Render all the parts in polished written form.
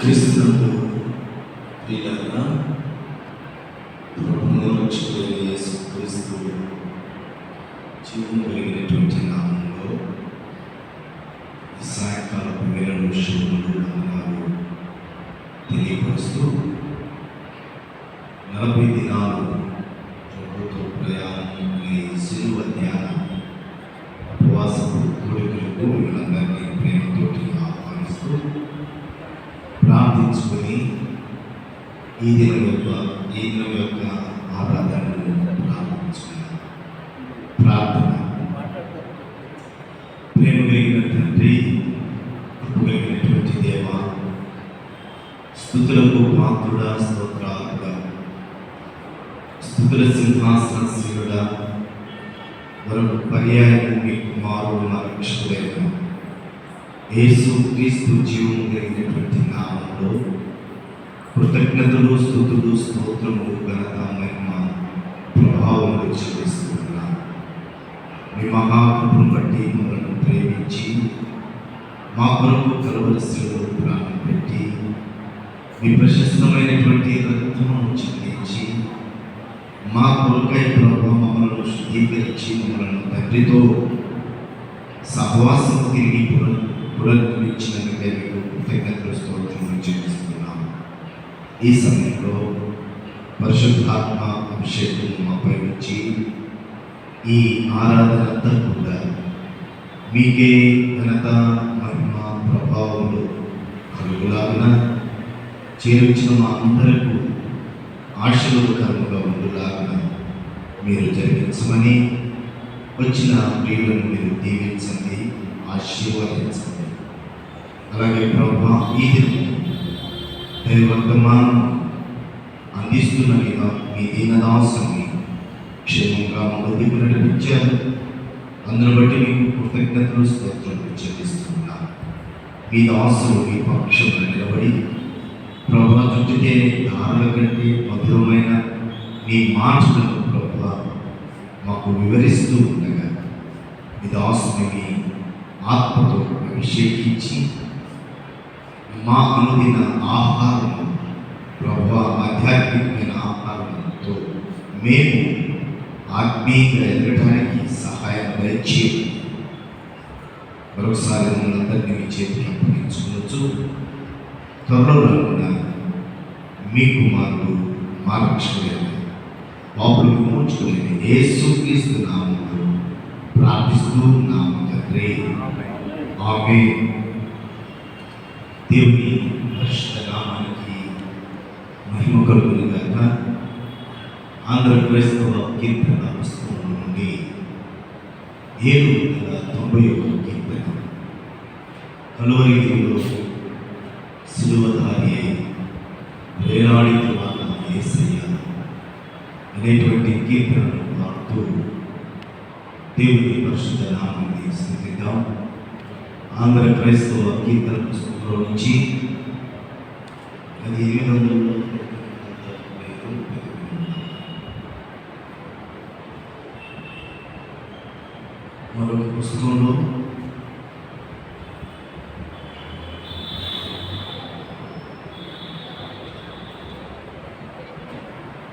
క్రీస్తునందు ప్రియులారా, ప్రభువును రక్షకుడైన యేసుక్రీస్తు జీవం కలిగినటువంటి నామంలో ఈ సాయంకాలపు వేళలో శుభములు వందనాలు తెలియపరుస్తూ 40 దినాలు ప్రభుతో ప్రయాణం అనే శిలువ ధ్యాన ఉపవాసపు కోరికలకు వీళ్ళందరినీ ప్రేమతోటి ఆహ్వానిస్తూ ప్రార్థించుకొని ఈ దినం యొక్క ఆరాధనను ప్రారంభించుకున్నాం. ప్రార్థన. ప్రేమ కలిగిన తండ్రి, కృప కలిగినటువంటి దేవ, స్తుతులకు పాత్రుడా, స్తోత్రాలుగా, స్తుతుల సింహాసనశీలుడా, మరొక పర్యాయం మీ కుమారుడు నా రక్షకుడైన యేసుక్రీస్తు జీవం కలిగినటువంటి నామంలో కృతజ్ఞతలు, స్తుతులు, స్తోత్రము, ఘనత, మహిమ, ప్రభావములు చెల్లిస్తున్నాను. మీ మహాకృపను బట్టి మమ్మల్ని ప్రేమించి మా కొరకు కలవలసిలో ప్రాణం పెట్టి మీ ప్రశస్తమైనటువంటి రక్తమును చెల్లించి మా కొరకై ప్రభావ మమ్మల్ని శుద్ధీకరించి మమ్మల్ని తండ్రితో సహవాసం తిరిగి పునర్నిర్మించినందుకే మీకు కృతజ్ఞతలు, స్తోత్రములు చెల్లిస్తున్నాము. ఈ సమయంలో పరిశుద్ధాత్మ అభిషేకం మాపై వచ్చి ఈ ఆరాధన అంతా కూడా మీకే ఘనత, మహిమ, ప్రభావములు కలుగులాగున చేర్చిన మా అందరకు ఆశీర్వాదకరముగా ఉండులాగున మీరు జరిగించమని, వచ్చిన ప్రియులను మీరు దీవించండి, ఆశీర్వదించండి. అలాగే ప్రభా, ఈ దినం వర్తమానం అందిస్తున్న మీ దీనదాసుని క్షేమంగా ముందుకు నడిపించారు. అందును బట్టి మీకు కృతజ్ఞతలు, స్తోత్రాలు చెల్లిస్తున్నాను. మీ దాసులు మీ పక్షంలో నిలబడి ప్రభా చుట్టితే ధారల కంటే మధురమైన మీ మాటలను ప్రభా మాకు వివరిస్తూ ఉండగా మీ దాసుని ఆత్మతో అభిషేకించి మా అనుదిన ఆహారము ప్రభా ఆధ్యాత్మికమైన ఆహారంతో మేము ఆత్మీయంగా ఎదగడానికి సహాయం దయచేయండి. మరొకసారి మనందరినీ మీ చేతికి అప్పగించుకోవచ్చు. త్వరలో రాకుండా మీ కుమారుడు మా రక్షకుడైన పాపులు మోచుకునేది యేసుక్రీస్తు నామములో ప్రార్థిస్తూ ఉన్నాము తండ్రి, ఆమేన్. దేవుని పరిశుద్ధ నామానికి మహిమ కలుగును గాక. ఆంధ్ర క్రైస్తవ కీర్తన పుస్తకం నుండి 791 కీర్తన. కలువరిలో సిలువధారి వేలాడి తరువాత యేసయ్య అనేటువంటి కీర్తనను పాడుతూ దేవుని పరిశుద్ధ నామాన్ని స్తుతిద్దాం. ఆంధ్ర క్రైస్తవ కీర్తన పుస్తకంలో నుంచి అది 800 మరొక పుస్తకంలో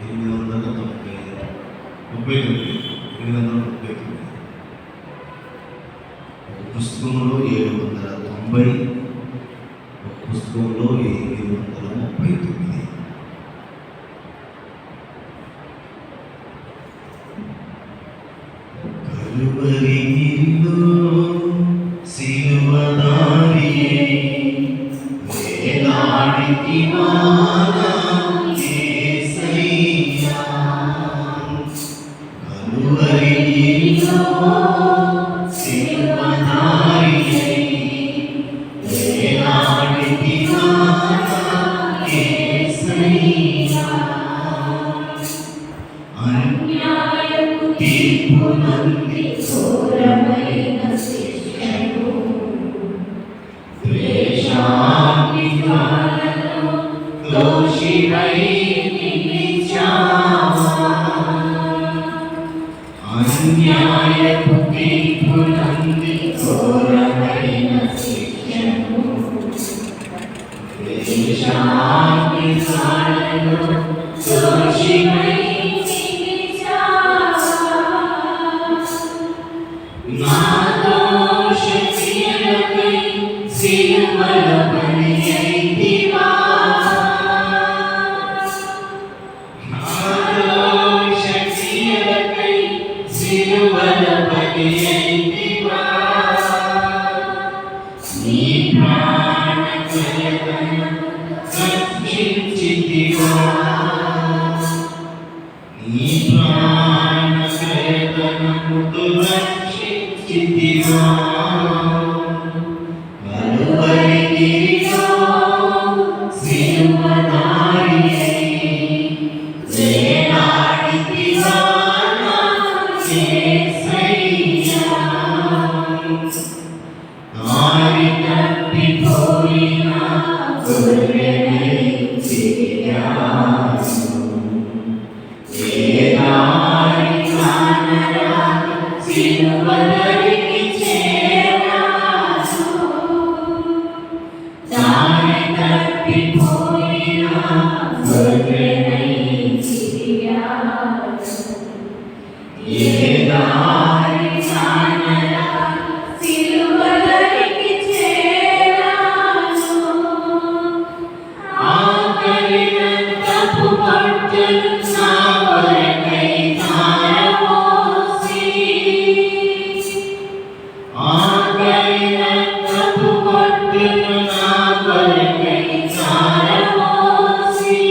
839 పుస్తకంలో 790, పుస్తకంలో 839. కలువరిలో సిలువధారి వేలాడితివా నా యేసయ్యా, కలువరిలో సిలువలో బలి అయితివా, నాలో శక్తియలకై సిలువలో బలి అయితివా, నీ ప్రాణ ప్రియతను రక్షించితివా, నీ ప్రాణ ప్రియతనముతో రక్షించితివా, కలువరి గిరిలో సిలువదారియై వేలాడితివా నా యేసయ్యా, దారి తప్పిపోయిన గొర్రెనై తిరిగాను, ఏ దారి కానరాక సిలువ దరికి చేరాను, దారి తప్పిపోయిన గొర్రెనై తిరిగాను, ఏ దారి కానరాక సిలువ దరికి చేరాను, ఆకలినంతపు పొట్టలు నా కొరకై ధారపోసి, ఆకలినంతపు పొట్టలు నా కొరకై ధారపోసి,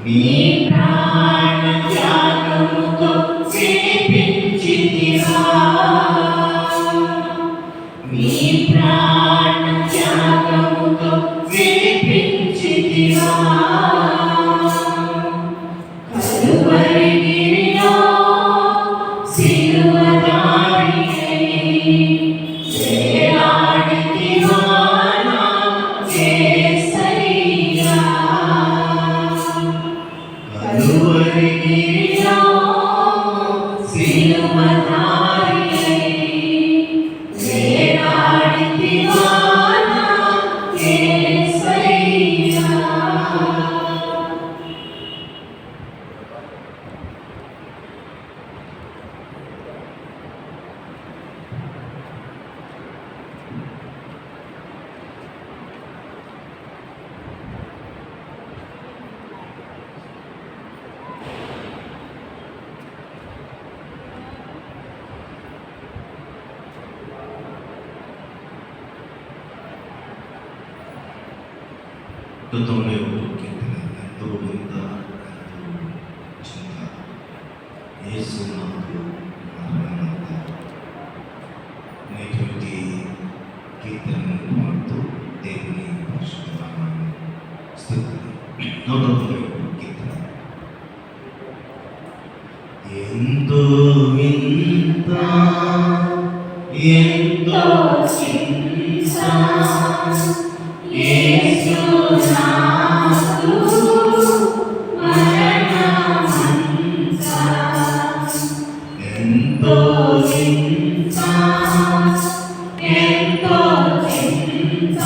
నీ ప్రాణ త్యాగముతో విడిపించితివా, నీ ప్రాణ త్యాగముతో విడిపించితివా, కలువరి గిరిలో సిలువదారియై వేలాడితివా నా యేసయ్యా, కలువరి గిరిలో సిలువదారియై వేలాడితివా నా యేసయ్యా. తొంభై ఒకటో కీర్తన ఎంతో వింత చింత యేసు నాకు మరణమంత అనేటువంటి కీర్తనను పాడుతూ దేవుని పరిశుద్ధ నామాన్ని స్తుతిద్దాం. 191 కీర్తన. ఎంతో వింత ఎంతో చింత యేసు నాకు మరణమంత, ఎంతో చింత ఎంతో చింత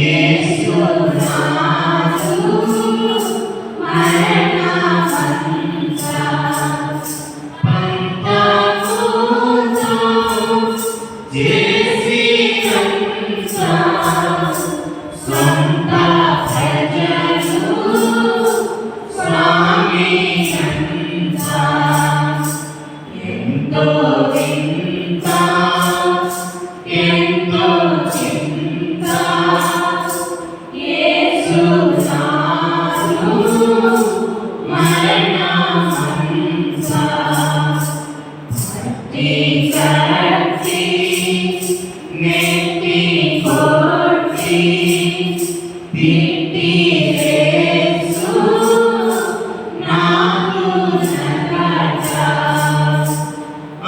యేసు నాకు మరణమంత, పంతముతో చేసి సొంత ప్రజలు స్వామి అంత, ఎంతో వింత ఎంతో చింత యేసు నాకు మరణమంత, భక్తి కట్టి నెట్టి కొట్టి తిట్టి యేసు నాకు నగట,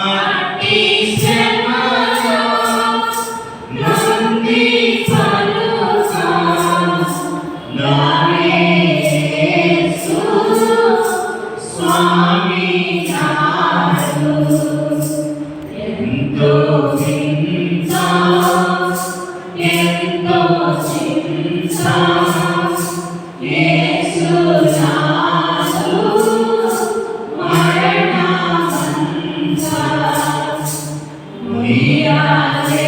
అట్టి శ్రమలో నొంది పలుకా నామే యేసు స్వామి నాడు, ఎంతో వింత ఎంతో చింత యేసు నాకు మరణమంత, మొయ్యాలే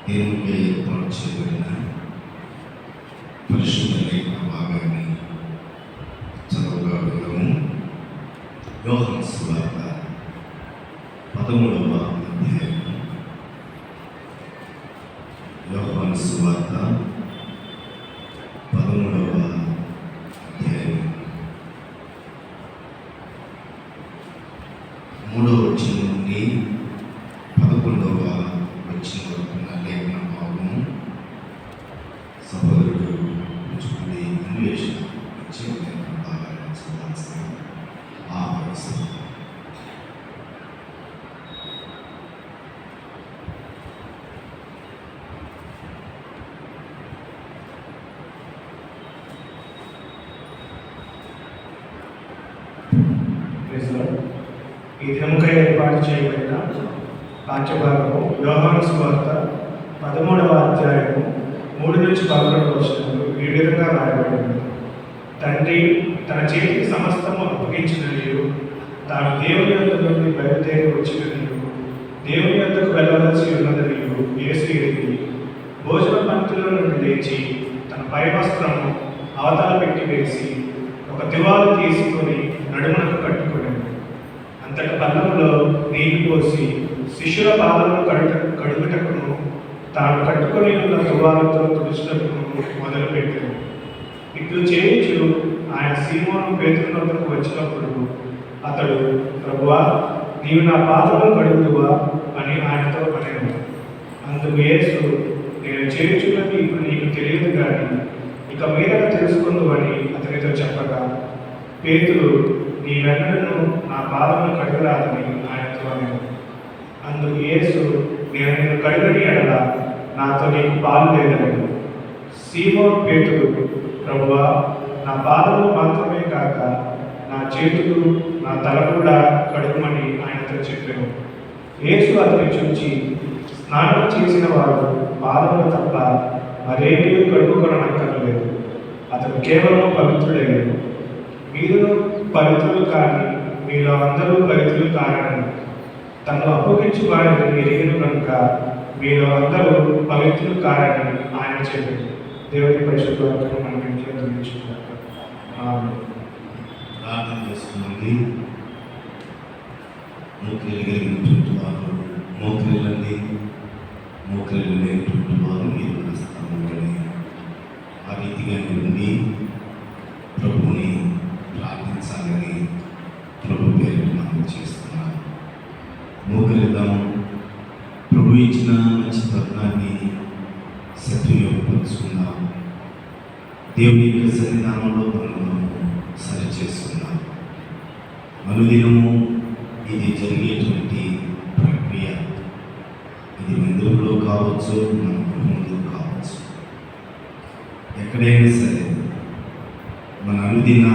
దేవునిపై ఏర్పాటు చేయబడిన పరిశుద్ధ లేఖన భాగాన్ని చదవగా విన్నాము. యోహాను సువార్త 13వ అధ్యాయం. యోహాను సువార్త 13వ అధ్యాయం 3వ వచనం నుండి 11వ వచనం వరకు ఉన్న లేఖన భాగము సహోదరుడు కూచిపూడి అన్వేషణ వచ్చి లేఖన భాగాన్ని చదవాల్సిన ఆహ్వానిస్తాను. ఈ దినముకై ఏర్పాటు చేయబడిన పాఠ్యభాగము యోహాను సువార్త 13వ అధ్యాయము 3 నుంచి 11 వచనములు ఈ విధంగా రాయబడింది. తండ్రి తన చేతికి సమస్తము అప్పగించిననియు తాను దేవుని యొద్ద నుండి బయలుదేరి వచ్చిననియు దేవుని యొద్దకు వెళ్ళవలసి ఉన్నదనియు యేసు ఎరిగి భోజన పంక్తిలో నుండి లేచి తన పై వస్త్రము అవతల పెట్టి వేసి ఒక దివాలు తీసుకొని నడుమునకు కట్టుకుని అంతటి పల్లములో నీళ్లు పోసి శిష్యుల పాదమును కడుగుటకును తాను కట్టుకొని ఉన్న తువాలతో తుడుచుటకును మొదలుపెట్టాడు. ఇట్లు చేయించు ఆయన సీమోను పేతురు వద్దకు వచ్చినప్పుడు అతడు, ప్రభువా, నీవు నా పాదములు కడుగుదువా అని ఆయనతో అనేను. అందుకు యేసు, నేను చేయించున్నది ఇప్పుడు నీకు తెలియదు కానీ ఇక మీద తెలుసుకుందు అని అతనితో చెప్పగా, పేతురు, నీ వెన్నను నా పాదములు కడుగరాదని ఆయనతో అనేను. అందుకు యేసు, నేను నిన్ను కడుగని ఎడల నాతో నీకు పాలు లేదనను. సీమోను పేతురు, ప్రభువా, నా పాదములు మాత్రమే కాక నా చేతులు, నా తల కూడా కడుగుమని ఆయనతో చెప్పాను. యేసు అతని చూచి, స్నానం చేసిన వాడు పాదములు తప్ప మరేమీ కడుగుకొనక్కర్లేదు, అతను కేవలం పవిత్రుడయ్యాడు. మీరు పవిత్రులు కానీ మీలో అందరూ పవిత్రులు కారని తను అప్పగించి వారిని ఎరిగిన కనుక మీలో అందరూ పవిత్రులు కారని ఆయన చెప్పాడు. దేవుని పరిశుద్ధ వాక్యం మనం ఇంట్లో అందించుకుంటాం. ప్రార్థన చేస్తుంది. మోకరిల్లు కలిగినటువంటి వారు మోకరిల్లండి, మోకరిల్లు లేనటువంటి వారు మీరు స్థానంలోనే ఆ రీతిగా ఉండి ప్రభుని ప్రార్థించాలని ప్రభు పేరు మనం చేస్తున్నాం. మోకరిద్దాం. ప్రభు ఇచ్చిన మంచి తరుణాన్ని సద్వినియోగపరుచుకుందాం. దేవుని యొక్క సన్నిధానంలో మనం సరి చేసుకుందాం. అనుదినము ఇది జరిగేటువంటి ప్రక్రియ. ఇది మందిరంలో కావచ్చు, మన గృహంలో కావచ్చు, ఎక్కడైనా సరే మన అనుదిన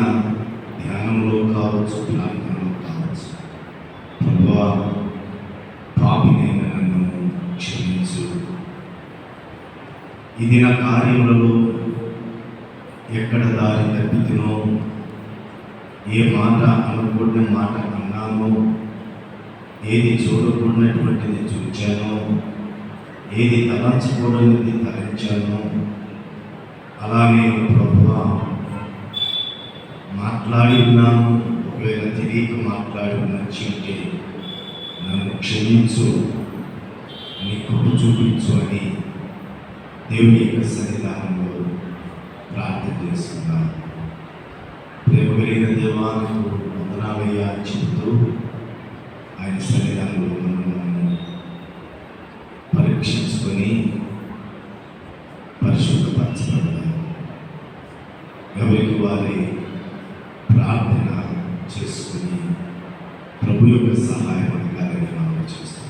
ధ్యానంలో కావచ్చు, ప్రార్థనలో కావచ్చు. ప్రభువా, పాపినైన నన్ను క్షమించు. ఇది నా కార్యములలో ఎక్కడ దారి తప్పితునో, ఏ మాట అనుకున్న మాట అన్నానో, ఏది చూడకూడనటువంటిది చూచానో, ఏది తలంచకూడనిది తలంచానో, అలా నేను ప్రభువా మాట్లాడి ఉన్నాను. ఒకవేళ తిరిగి మాట్లాడి నచ్చింటే నన్ను క్షమించు, నీ కృప చూపించు అని దేవుని యొక్క సన్నిధానంలో ప్రార్థన చేస్తున్నాను. ప్రేమ కలిగిన దేవానికి వందనాలయ్యా చెబుతూ ఆయన సన్నిధానంలో మనం పరీక్షించుకొని పరిశుద్ధపరచబడ్డారు. ఎవరికి వారి ప్రార్థన చేసుకుని ప్రభు యొక్క సహాయం అడగాలని మనం చేస్తున్నాం.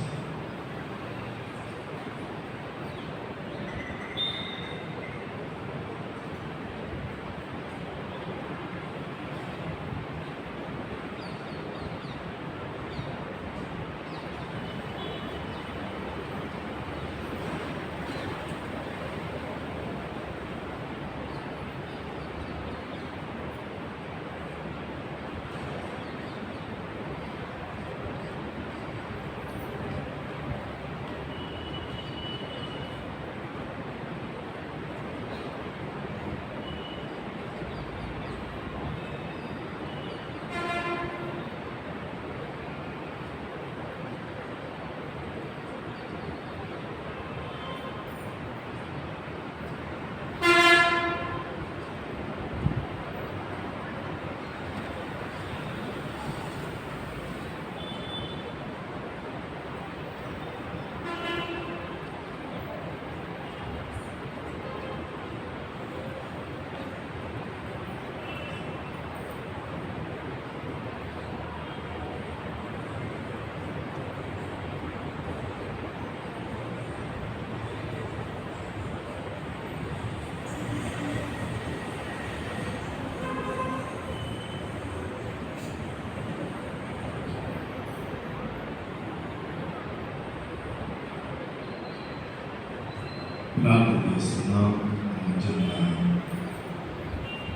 ప్రార్థన చేస్తున్నాం.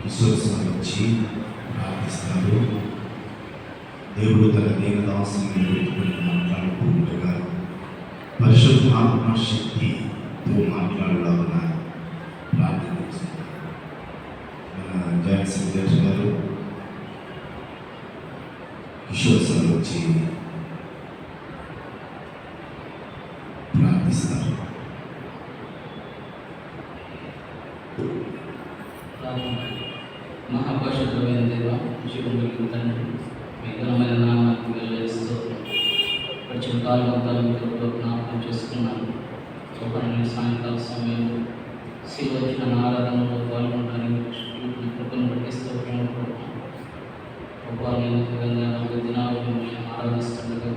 కిషోర్ వచ్చి ప్రార్థిస్తారు. దేవుడు తన దీనదాసుని పెట్టుకుని మాట్లాడుతూ ఉండగా పరిశుద్ధాత్మ శక్తితో మాట్లాడాలన్న ప్రార్థన చేస్తున్నారు. మన జాక్సన్ దేశ్ గారు కిషోర్ సార్ వచ్చి ప్రార్థిస్తారు. మహాపరిశుద్ధమైన దేవ, జీవములు తండ్రి, మీ ఘనమైన నామానికి వెళ్ళేస్తూ వచ్చిన కాలంలో మీరు జ్ఞాపకం చేసుకున్నాను. ఒకరిని సాయంకాల సమయంలో శివ వచ్చిన ఆరాధనలో పాల్గొనడానికి కృపను పట్టిస్తూ ఒక దినాలు మిమ్మల్ని ఆరాధిస్తుండగా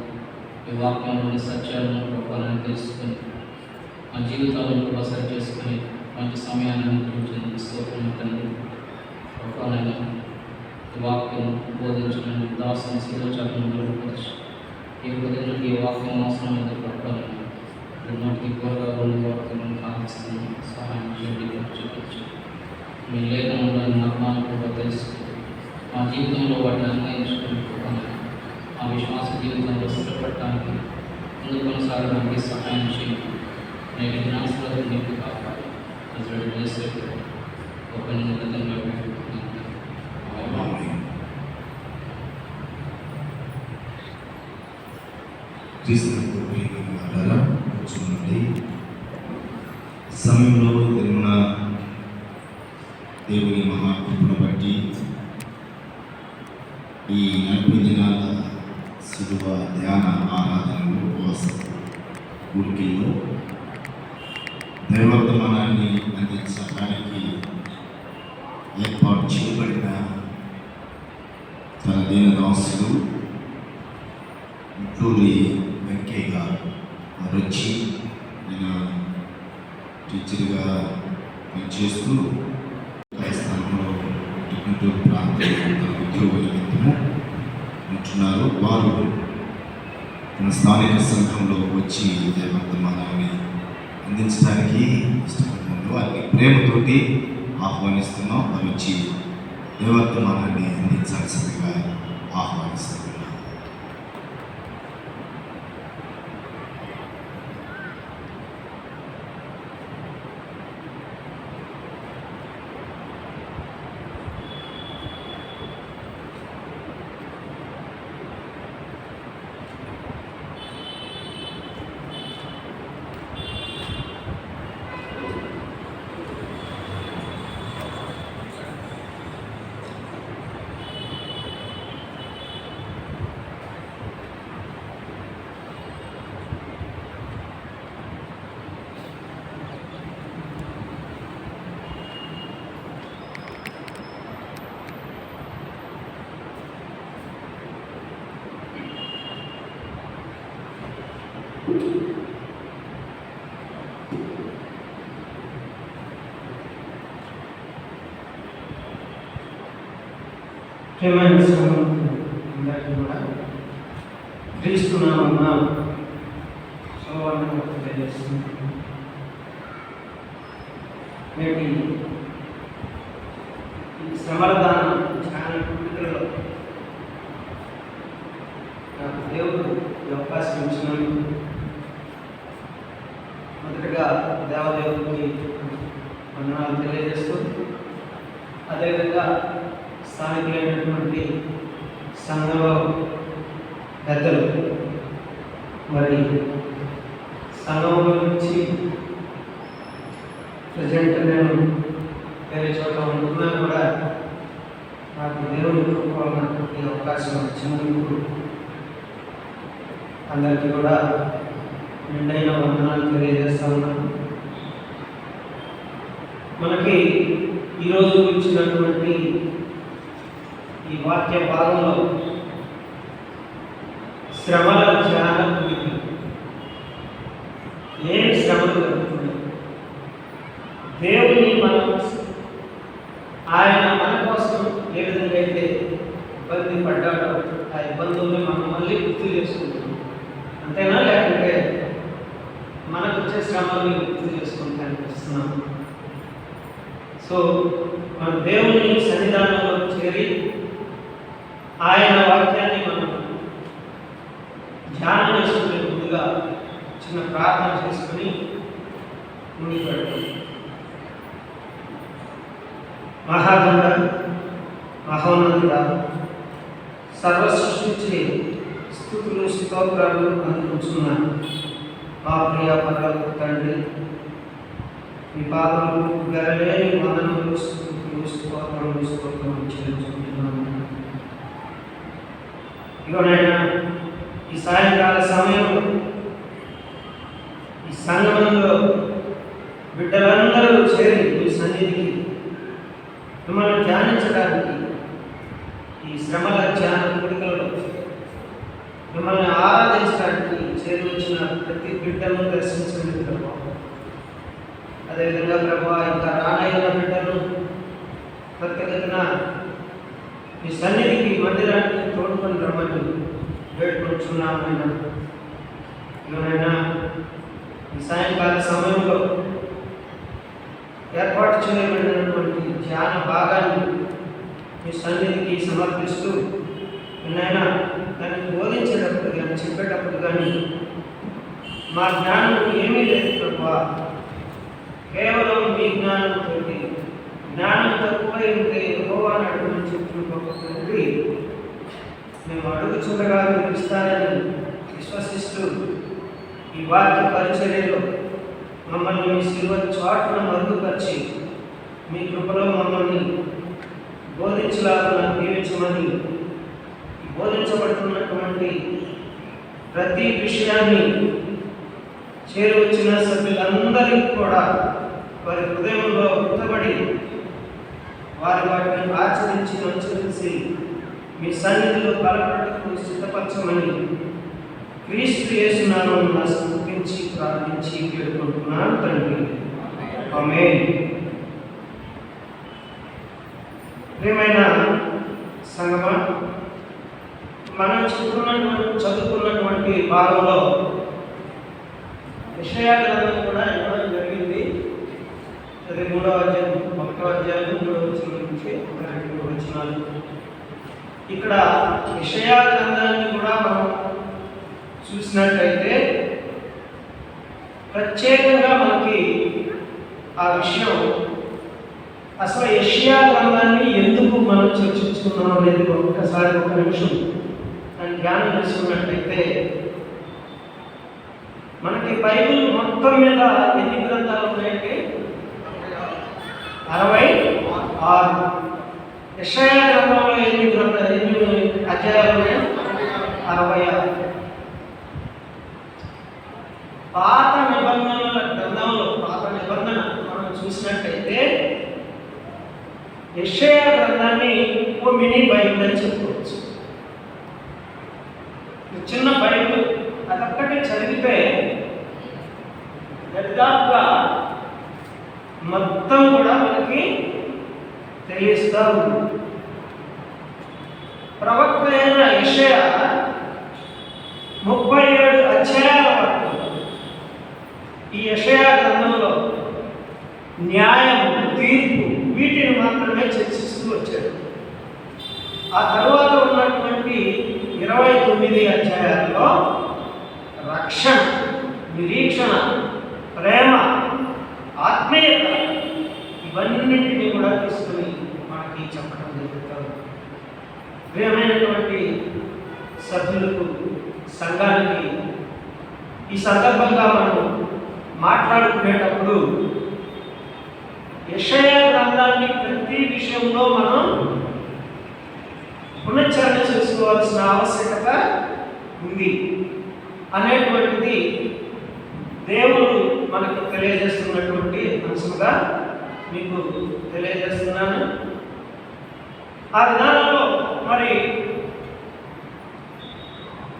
మీ వాక్యంలోని సత్యాలను ప్రభావాన్ని తెలుసుకొని మా జీవితాలను ప్రభావం చేసుకొని మంచి సమయాన్ని అనుభవించిన స్తోత్రం తండ్రి. ప్రభావైనా ఈ వాక్యం బోధించిన దాసుని శిరోచాలను నిలబడవచ్చు. ఈ ప్రజలకు ఈ వాక్యం అవసరమైన ప్రభావైనా నోటికి కూరగా రెండు వాక్యాలను కాల్చుకుని సహాయం చేయండి, చూపించు. మీ లేఖనంలోని మర్మాన్ని కూడా తెలుసుకుని మా జీవితంలో వాటిని అన్వయించుకుని ప్రభావైనా మా విశ్వాస జీవితంలో స్థిరపడటానికి ముందు కొనసాగడానికి సహాయం చేయండి. నేటి జ్ఞాసులకు నీకు కాపాడు అసలు చేసే ఒక నిమిత్తంగా క్రీస్తుకు ప్రియమైన వారలారా, కూర్చునండి. సమయంలో జరిగిన దేవుని మహాకృపను బట్టి ఈ 40 దినాల శిలువ ధ్యాన ఆరాధనలు ఉపవాస కూడికల్లో దైవర్తమానాన్ని అందించడానికి ఏర్పాటు చేయబడిన తన దీనదాసులు ముట్టూరి వెంకయ్య గారు వారు వచ్చి నేను టీచర్గా పనిచేస్తూ స్థానంలో గుంటూరు ప్రాంతంలో తన ఉద్యోగ నిమిత్తము ఉంటున్నారు. వారు మన స్థానిక సంఘంలో వచ్చి దైవర్తమానాన్ని అందించడానికి ఇష్టపడుతున్నారు. వారిని ప్రేమతోటి ఆహ్వానిస్తున్నాం. వారు వచ్చి దైవర్తమానాన్ని అందించాల్సిందిగా ఆహ్వానిస్తున్నాం. ప్రియమైన అందరికీ కూడా క్రీస్తునామమున శుభవందనములు తెలియజేస్తున్నాను. నేటి ఈ శ్రమదాన ధ్యాన కూడికలలో నాకు దేవుడు ఈ అవకాశం ఇచ్చినందుకు మొదటగా దేవదేవుడికి వందనాలు తెలియజేస్తూ, అదేవిధంగా స్థానికులైనటువంటి సంఘంలో పెద్దలు, మరి సంఘం గురించి ప్రజెంట్ నేను వేరే చోట ఉంటున్నా కూడా నాకు దేవుని కృపటువంటి అవకాశం వచ్చినందుకు అందరికీ కూడా నిండైన వందనాలు తెలియజేస్తా ఉన్నాను. మనకి ఈరోజు ఇచ్చినటువంటి ఈ వాక్య భాగంలో శ్రమల ధ్యాన కూడిక. ఏ శ్రమలు జరుగుతున్నాయి? దేవుని మనం ఆయన మన కోసం ఏ విధంగా అయితే ఇబ్బంది పడ్డాడో ఆ ఇబ్బందుల్ని మనం మళ్ళీ గుర్తు చేసుకుంటున్నాం. అంతేనా? లేకుంటే మనకు వచ్చే శ్రమల్ని గుర్తు చేసుకుంటే అనిపిస్తున్నాం. సో మన దేవుని సన్నిధానంలో చేరి ఆయన వాక్యాన్ని మనం ధ్యానం చేసుకునే ముందుగా చిన్న ప్రార్థన చేసుకుని ముందుకు పెడతాం. మహాగండ మహోన్నత సర్వ సృష్టించి స్తుతులు స్తోత్రాలు అందుకుంటున్నాను. మా ప్రియ పరలోక తండ్రి, మీ పాదములు గరలేని వందనములు స్తుతులు స్తోత్రములు చెల్లించుకుంటున్నాను. ఇదిగోనైనా ఈ సాయంకాల సమయంలో ఈ సంగమంలో బిడ్డలందరూ చేరి మీ సన్నిధికి మిమ్మల్ని ధ్యానించడానికి ఈ శ్రమల ధ్యాన కూడికలలో మిమ్మల్ని ఆరాధించడానికి చేరి వచ్చిన ప్రతి బిడ్డను దర్శించండి ప్రభావ. అదేవిధంగా ప్రభావ ఇంకా రానయ్య బిడ్డలు ప్రత్యేకతన మీ సన్నిధికి మందిరానికి తోడుకొని రమ్మని వేడుకొంటున్నామైనా. ఇలానైనా ఈ సాయంకాల సమయంలో ఏర్పాటు చేయబడినటువంటి ధ్యాన భాగాన్ని మీ సన్నిధికి సమర్పిస్తూ నైనా దాన్ని బోధించేటప్పుడు కానీ చెప్పేటప్పుడు కానీ మా జ్ఞానం ఏమీ లేదు ప్రభా, కేవలం మీ జ్ఞానంతో జ్ఞానం తక్కువై ఉంటే యెహోవా నడుమని చెప్పుకుంటుంది. మేము అడుగుచుండగా మీరు ఇస్తారని విశ్వసిస్తూ ఈ వాక్య పరిచర్యలో మమ్మల్ని మీ శిలువ చాటున మరుగుపరిచి మీ కృపలో మమ్మల్ని బోధించలాగా దీవించమని బోధించబడుతున్నటువంటి ప్రతి విషయాన్ని చేరువచ్చిన సభ్యులందరికీ కూడా వారి హృదయంలో ఉత్తబడి వాటిని ఆచరించి అనుసరించి మీ సన్నిధిలో బలపడటకు సిద్ధపరచమని క్రీస్తు యేసు నామమున స్తుతించి ప్రార్థించి వేడుకుంటున్నాను తండ్రి. ఆమేన్. ప్రియమైన సంగమా, మనం చదువుకున్నటువంటి భాగంలో యెషయా గ్రంథం కూడా ఇవ్వడం జరిగింది. 13వ అధ్యాయం 1వ అధ్యాయం 3వ వచనం నుంచి 2వ వచనాలు. ఇక్కడ యెషయా గ్రంథాన్ని కూడా మనం చూసినట్లయితే ప్రత్యేకంగా మనకి ఆ విషయం, అసలు యెషయా గ్రంథాన్ని ఎందుకు మనం చర్చించుకున్నాం అనేది ఒక్కసారి ఒక నిమిషం దాన్ని ధ్యానం చేసుకున్నట్లయితే మనకి బైబిల్ మొత్తం మీద ఎన్ని గ్రంథాలు ఉన్నాయంటే 66. యెషయా గ్రంథంలో ఎన్ని అధ్యాయాలు ఉన్నాయి? 66. పాత నిబంధనల గ్రంథంలో పాత నిబంధన మనం చూసినట్టయితే యెషయా గ్రంథాన్ని ఓ మినీ బైబిల్ అని చెప్పుకోవచ్చు. చిన్న బైబిల్ అదొక్కటి చదివితే దాదాపుగా మొత్తం కూడా మనకి తెలియస్తూ ఉంది. ప్రవక్త అయిన యెషయా 37 అధ్యాయాల వరకు ఈ యెషయా గ్రంథంలో న్యాయం, తీర్పు వీటిని మాత్రమే చర్చిస్తూ వచ్చాడు. ఆ తరువాత ఉన్నటువంటి 29 అధ్యాయాల్లో రక్షణ, నిరీక్షణ, ప్రేమ, ఆత్మీయత ఇవన్నింటినీ కూడా తీసుకుని మనకి చెప్పడం జరుగుతుంది. ప్రియమైనటువంటి సభ్యులకు, సంఘానికి ఈ సందర్భంగా మనం మాట్లాడుకునేటప్పుడు యెషయా గ్రంథాన్ని ప్రతి విషయంలో మనం పునశ్చరణ చేసుకోవాల్సిన ఆవశ్యకత ఉంది అనేటువంటిది దేవుడు మనకు తెలియజేస్తున్నటువంటి అంశంగా మీకు తెలియజేస్తున్నాను. ఆ విధానంలో మరి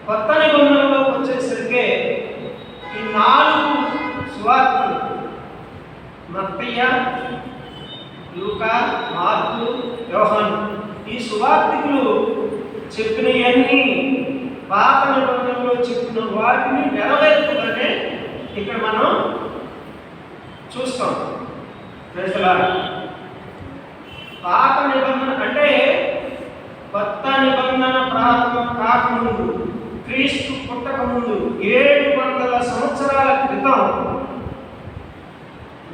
కొత్త నిబంధనలోకి వచ్చేసరికి ఈ 4 సువార్తలు మత్తయి, లూకా, మార్కు, యోహాను, ఈ సువార్తికులు చెప్పినవన్నీ పాత నిబంధనలో చెప్పిన వాటిని నెరవేర్పుగానే ఇక్కడ మనం చూస్తాం. పాత నిబంధన అంటే కొత్త నిబంధన ప్రారంభం కాకముందు, క్రీస్తు పుట్టక ముందు 700 సంవత్సరాల క్రితం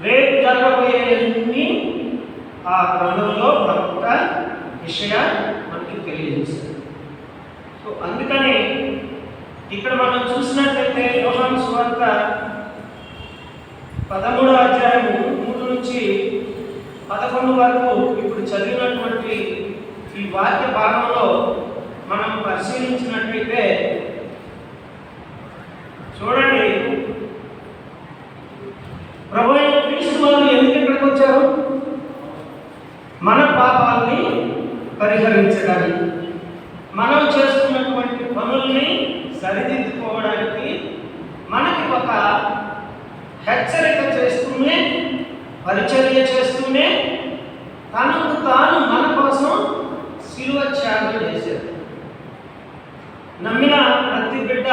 రేపు జరగబోయేవన్నీ ఆ గ్రంథంలో ప్రవక్త యెషయా మనకి తెలియజేశారు. సో అందుకని ఇక్కడ మనం చూసినట్లయితే యోహాను సువార్త 13వ అధ్యాయము 3 నుంచి 11 వరకు ఇప్పుడు చదివినటువంటి ఈ వాక్య భాగంలో మనం పరిశీలించినట్లయితే చూడండి, ప్రభు అయిన క్రీస్తు వారు ఎందుకు ఇక్కడికి వచ్చారు? మన పాపాలని పరిహరించడానికి, మనం చేస్తున్నటువంటి పనుల్ని సరిదిద్దుకోవడానికి, మనకి ఒక హెచ్చరిక చేస్తూనే, పరిచర్య చేస్తూనే తనకు తాను మన కోసం శిలువ త్యాగం చేశారు. నమ్మిన ప్రతి బిడ్డ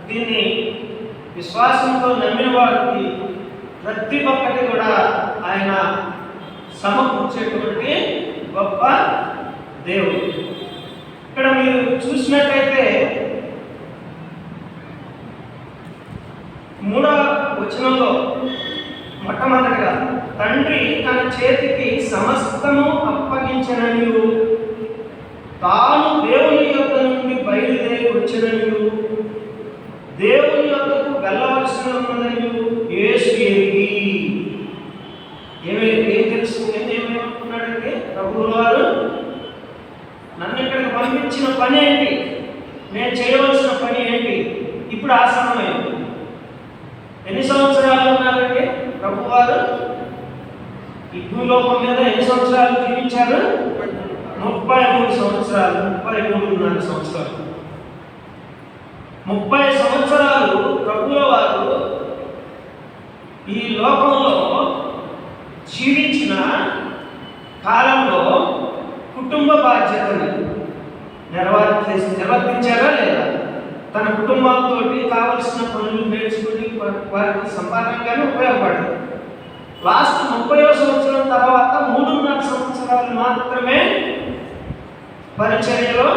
దీన్ని విశ్వాసంతో నమ్మిన వారికి ప్రతి ఒక్కటి కూడా ఆయన సమకూర్చేటువంటి గొప్ప దేవుడు. ఇక్కడ మీరు చూసినట్టయితే 3వ వచనంలో మొట్టమొదటిగా తండ్రి తన చేతికి సమస్తము అప్పగించననియు తాను దేవుని యొద్ద నుండి బయలుదేరి వచ్చిననియు దేవుని యొద్దకు వెళ్ళవలసిన ఉన్నదనియు యేసు ఎరిగి ఏం తెలుసుకుని ఏమేమనుకున్నాడంటే ప్రభువు వారు నన్ను ఇక్కడికి పంపించిన పని ఏంటి, నేను చేయవలసిన పని ఏంటి, ఇప్పుడు ఆసన్నమైంది. ఎన్ని సంవత్సరాలు ఉన్నారంటే ప్రభువారు ఈ భూలోకం మీద ఎన్ని సంవత్సరాలు జీవించారు? 33 సంవత్సరాలు, 33.5 సంవత్సరాలు. 30 సంవత్సరాలు ప్రభువుల వారు ఈ లోకంలో జీవించిన కాలంలో కుటుంబ బాధ్యతని నిర్వర్తించారా లేదా? తన కుటుంబంతో కావలసిన పనులు నేర్చుకుని వారికి సంపాదనగానే ఉపయోగపడదు. లాస్ట్ 30వ సంవత్సరం తర్వాత 3.5 సంవత్సరాలు మాత్రమే పరిచర్యలో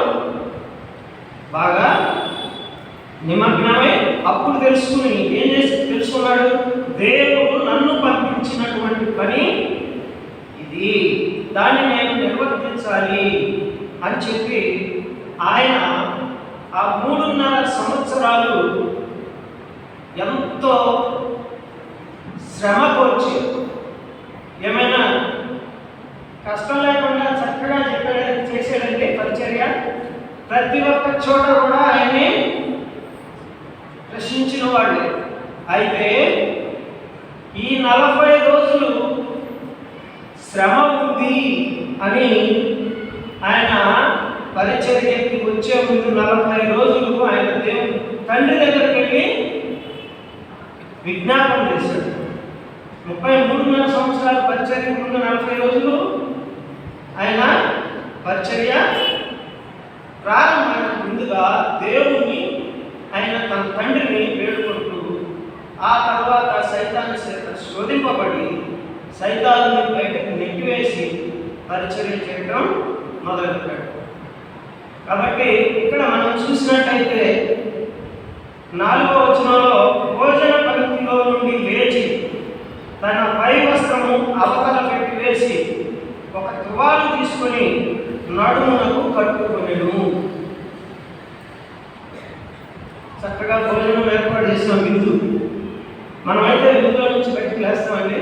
బాగా నిమగ్నమై అప్పుడు తెలుసుకున్నాడు దేవుడు నన్ను పంపించినటువంటి పని ఇది, దాన్ని నేను నిర్వర్తించాలి అని చెప్పి ఆయన ఆ 3.5 సంవత్సరాలు ఎంతో శ్రమ కోర్చి ఏమైనా కష్టం లేకుండా చక్కగా చేసేదండి పరిచర్య. ప్రతి ఒక్క చోట కూడా ఆయన్ని ప్రశ్నించిన వాళ్ళే. అయితే ఈ 40 రోజులు శ్రమ ఉంది అని ఆయన పరిచర్యకి వచ్చే ముందు 40 రోజులు ఆయన దేవుడు తండ్రి దగ్గరికి వెళ్ళి విజ్ఞాపన చేశాడు. 33.5 సంవత్సరాల పరిచర్య ముందు 40 రోజులు ఆయన పరిచర్య ప్రారంభమైన ముందుగా దేవుణ్ణి ఆయన తన తండ్రిని వేడుకుంటూ ఆ తర్వాత సైతాన్ని శోధింపబడి సైతాన్ని బయటకు నెట్టివేసి పరిచర్య చేయడం మొదలుపెట్టాడు. కాబట్టి ఇక్కడ మనం చూసినట్టయితే 4వ వచనంలో భోజన పంక్తిలో నుండి లేచి తన పై వస్త్రము అవతల పెట్టి వేసి ఒక తువాలు తీసుకొని నడుమునకు కట్టుకొనెను. చక్కగా భోజనం ఏర్పాటు చేసిన విందు. మనమైతే విందులో నుంచి బయటకు లేస్తామండి.